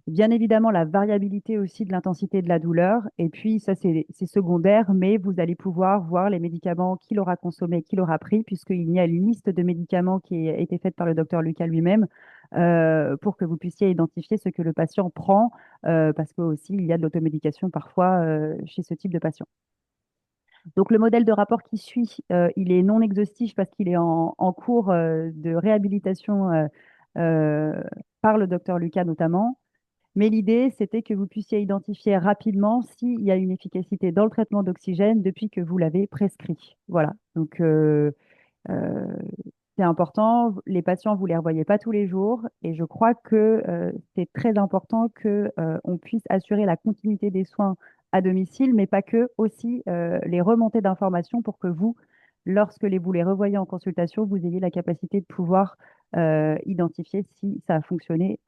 Bien évidemment, la variabilité aussi de l'intensité de la douleur. Et puis, ça, c'est secondaire, mais vous allez pouvoir voir les médicaments qu'il aura consommés, qu'il aura pris, puisqu'il y a une liste de médicaments qui a été faite par le docteur Lucas lui-même pour que vous puissiez identifier ce que le patient prend, parce que aussi, il y a de l'automédication parfois chez ce type de patient. Donc, le modèle de rapport qui suit, il est non exhaustif parce qu'il est en cours de réhabilitation par le docteur Lucas notamment. Mais l'idée, c'était que vous puissiez identifier rapidement s'il y a une efficacité dans le traitement d'oxygène depuis que vous l'avez prescrit. Voilà. Donc, euh, c'est important. Les patients, vous ne les revoyez pas tous les jours. Et je crois que c'est très important que, on puisse assurer la continuité des soins à domicile, mais pas que, aussi les remontées d'informations pour que vous, lorsque vous les revoyez en consultation, vous ayez la capacité de pouvoir identifier si ça a fonctionné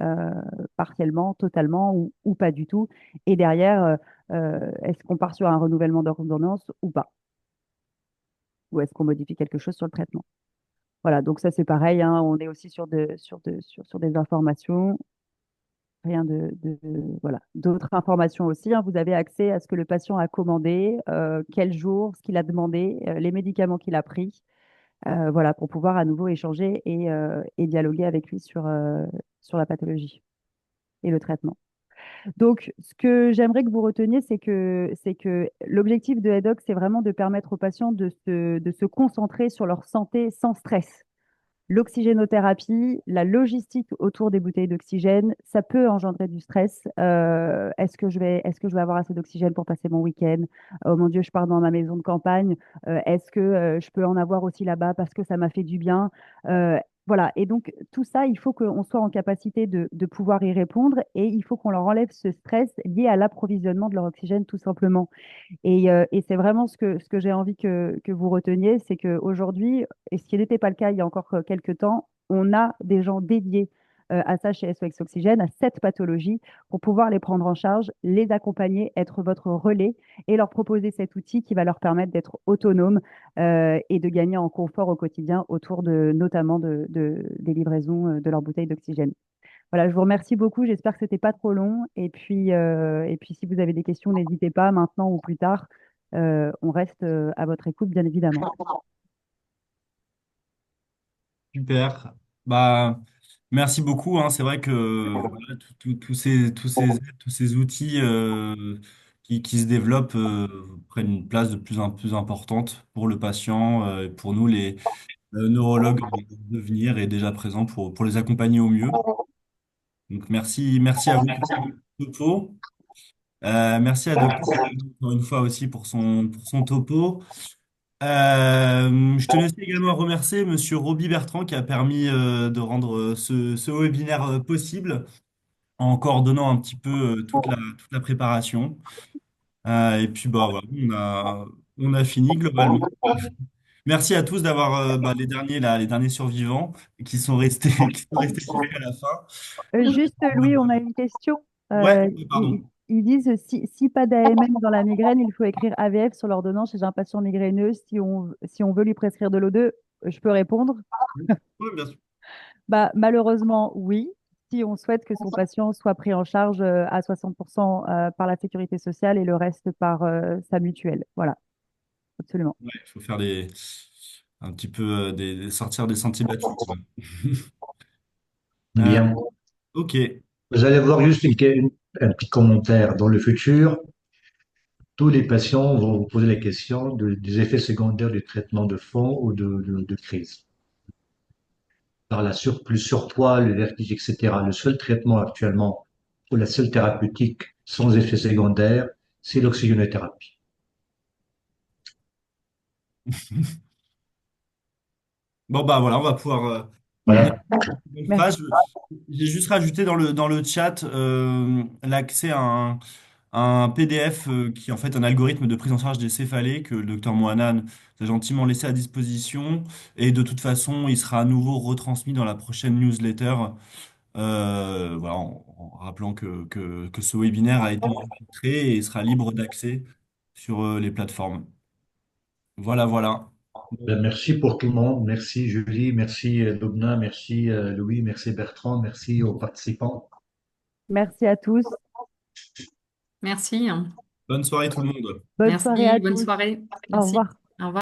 partiellement, totalement ou pas du tout. Et derrière, est-ce qu'on part sur un renouvellement d'ordonnance ou pas? Ou est-ce qu'on modifie quelque chose sur le traitement? Voilà, donc ça c'est pareil, hein, on est aussi sur des informations, rien voilà. D'autres informations aussi, hein, vous avez accès à ce que le patient a commandé, quel jour, ce qu'il a demandé, les médicaments qu'il a pris, voilà, pour pouvoir à nouveau échanger et dialoguer avec lui sur la pathologie et le traitement. Donc, ce que j'aimerais que vous reteniez, c'est que l'objectif de HEDOC, c'est vraiment de permettre aux patients de se concentrer sur leur santé sans stress. L'oxygénothérapie, la logistique autour des bouteilles d'oxygène, ça peut engendrer du stress. Est-ce que je vais avoir assez d'oxygène pour passer mon week-end? Oh mon Dieu, je pars dans ma maison de campagne. Est-ce que je peux en avoir aussi là-bas parce que ça m'a fait du bien? Voilà. Et donc, tout ça, il faut qu'on soit en capacité de pouvoir y répondre et il faut qu'on leur enlève ce stress lié à l'approvisionnement de leur oxygène, tout simplement. Et c'est vraiment ce que j'ai envie que vous reteniez, c'est qu'aujourd'hui, et ce qui n'était pas le cas il y a encore quelques temps, on a des gens dédiés à ça chez SOS Oxygène, à cette pathologie, pour pouvoir les prendre en charge, les accompagner, être votre relais et leur proposer cet outil qui va leur permettre d'être autonomes et de gagner en confort au quotidien autour notamment des livraisons de leurs bouteilles d'oxygène. Voilà, je vous remercie beaucoup. J'espère que c'était pas trop long. Et puis, si vous avez des questions, n'hésitez pas maintenant ou plus tard. On reste à votre écoute, bien évidemment. Super. Bah, merci beaucoup, hein. C'est vrai que voilà, tous ces outils qui se développent prennent une place de plus en plus importante pour le patient, et pour nous, les neurologues de venir et déjà présents pour les accompagner au mieux. Donc, merci à vous pour ce topo. Merci à Docteur encore une fois aussi pour son topo. Je tenais aussi également à remercier Monsieur Roby Bertrand qui a permis de rendre ce webinaire possible en coordonnant un petit peu toute la préparation. Et puis bah voilà, on a fini globalement. Merci à tous d'avoir les derniers là, les derniers survivants qui sont restés qui sont restés jusqu'à la fin. Juste, Louis, on a une question. Ouais, Ils disent si pas d'AMM dans la migraine, il faut écrire AVF sur l'ordonnance chez un patient migraineux. Si on veut lui prescrire de l'O2, je peux répondre. ouais, bien sûr. Bah, malheureusement, oui. Si on souhaite que son patient soit pris en charge à 60% par la sécurité sociale et le reste par sa mutuelle. Voilà, absolument. Ouais, il faut faire un petit peu sortir des sentiers battus, quoi. Euh, Bien. ok. Vous allez voir juste un petit commentaire. Dans le futur, tous les patients vont vous poser la question des effets secondaires du traitement de fond ou de crise. Par le surpoids, le vertige, etc. Le seul traitement actuellement, ou la seule thérapeutique sans effet secondaire, c'est l'oxygénothérapie. Bon bah voilà, on va pouvoir finir Voilà. une Merci. phrase. J'ai juste rajouté dans le chat l'accès à un PDF qui est en fait un algorithme de prise en charge des céphalées que le docteur Mohanan nous a gentiment laissé à disposition. Et de toute façon, il sera à nouveau retransmis dans la prochaine newsletter. Voilà, en rappelant que ce webinaire a été enregistré et sera libre d'accès sur les plateformes. Voilà, voilà. Ben, merci pour tout le monde. Merci Julie, merci Lubna, merci Louis, merci Bertrand, merci aux participants. Merci à tous. Merci. Bonne soirée tout le monde. Bonne soirée à Merci. Bonne tous. soirée. Au Merci. revoir.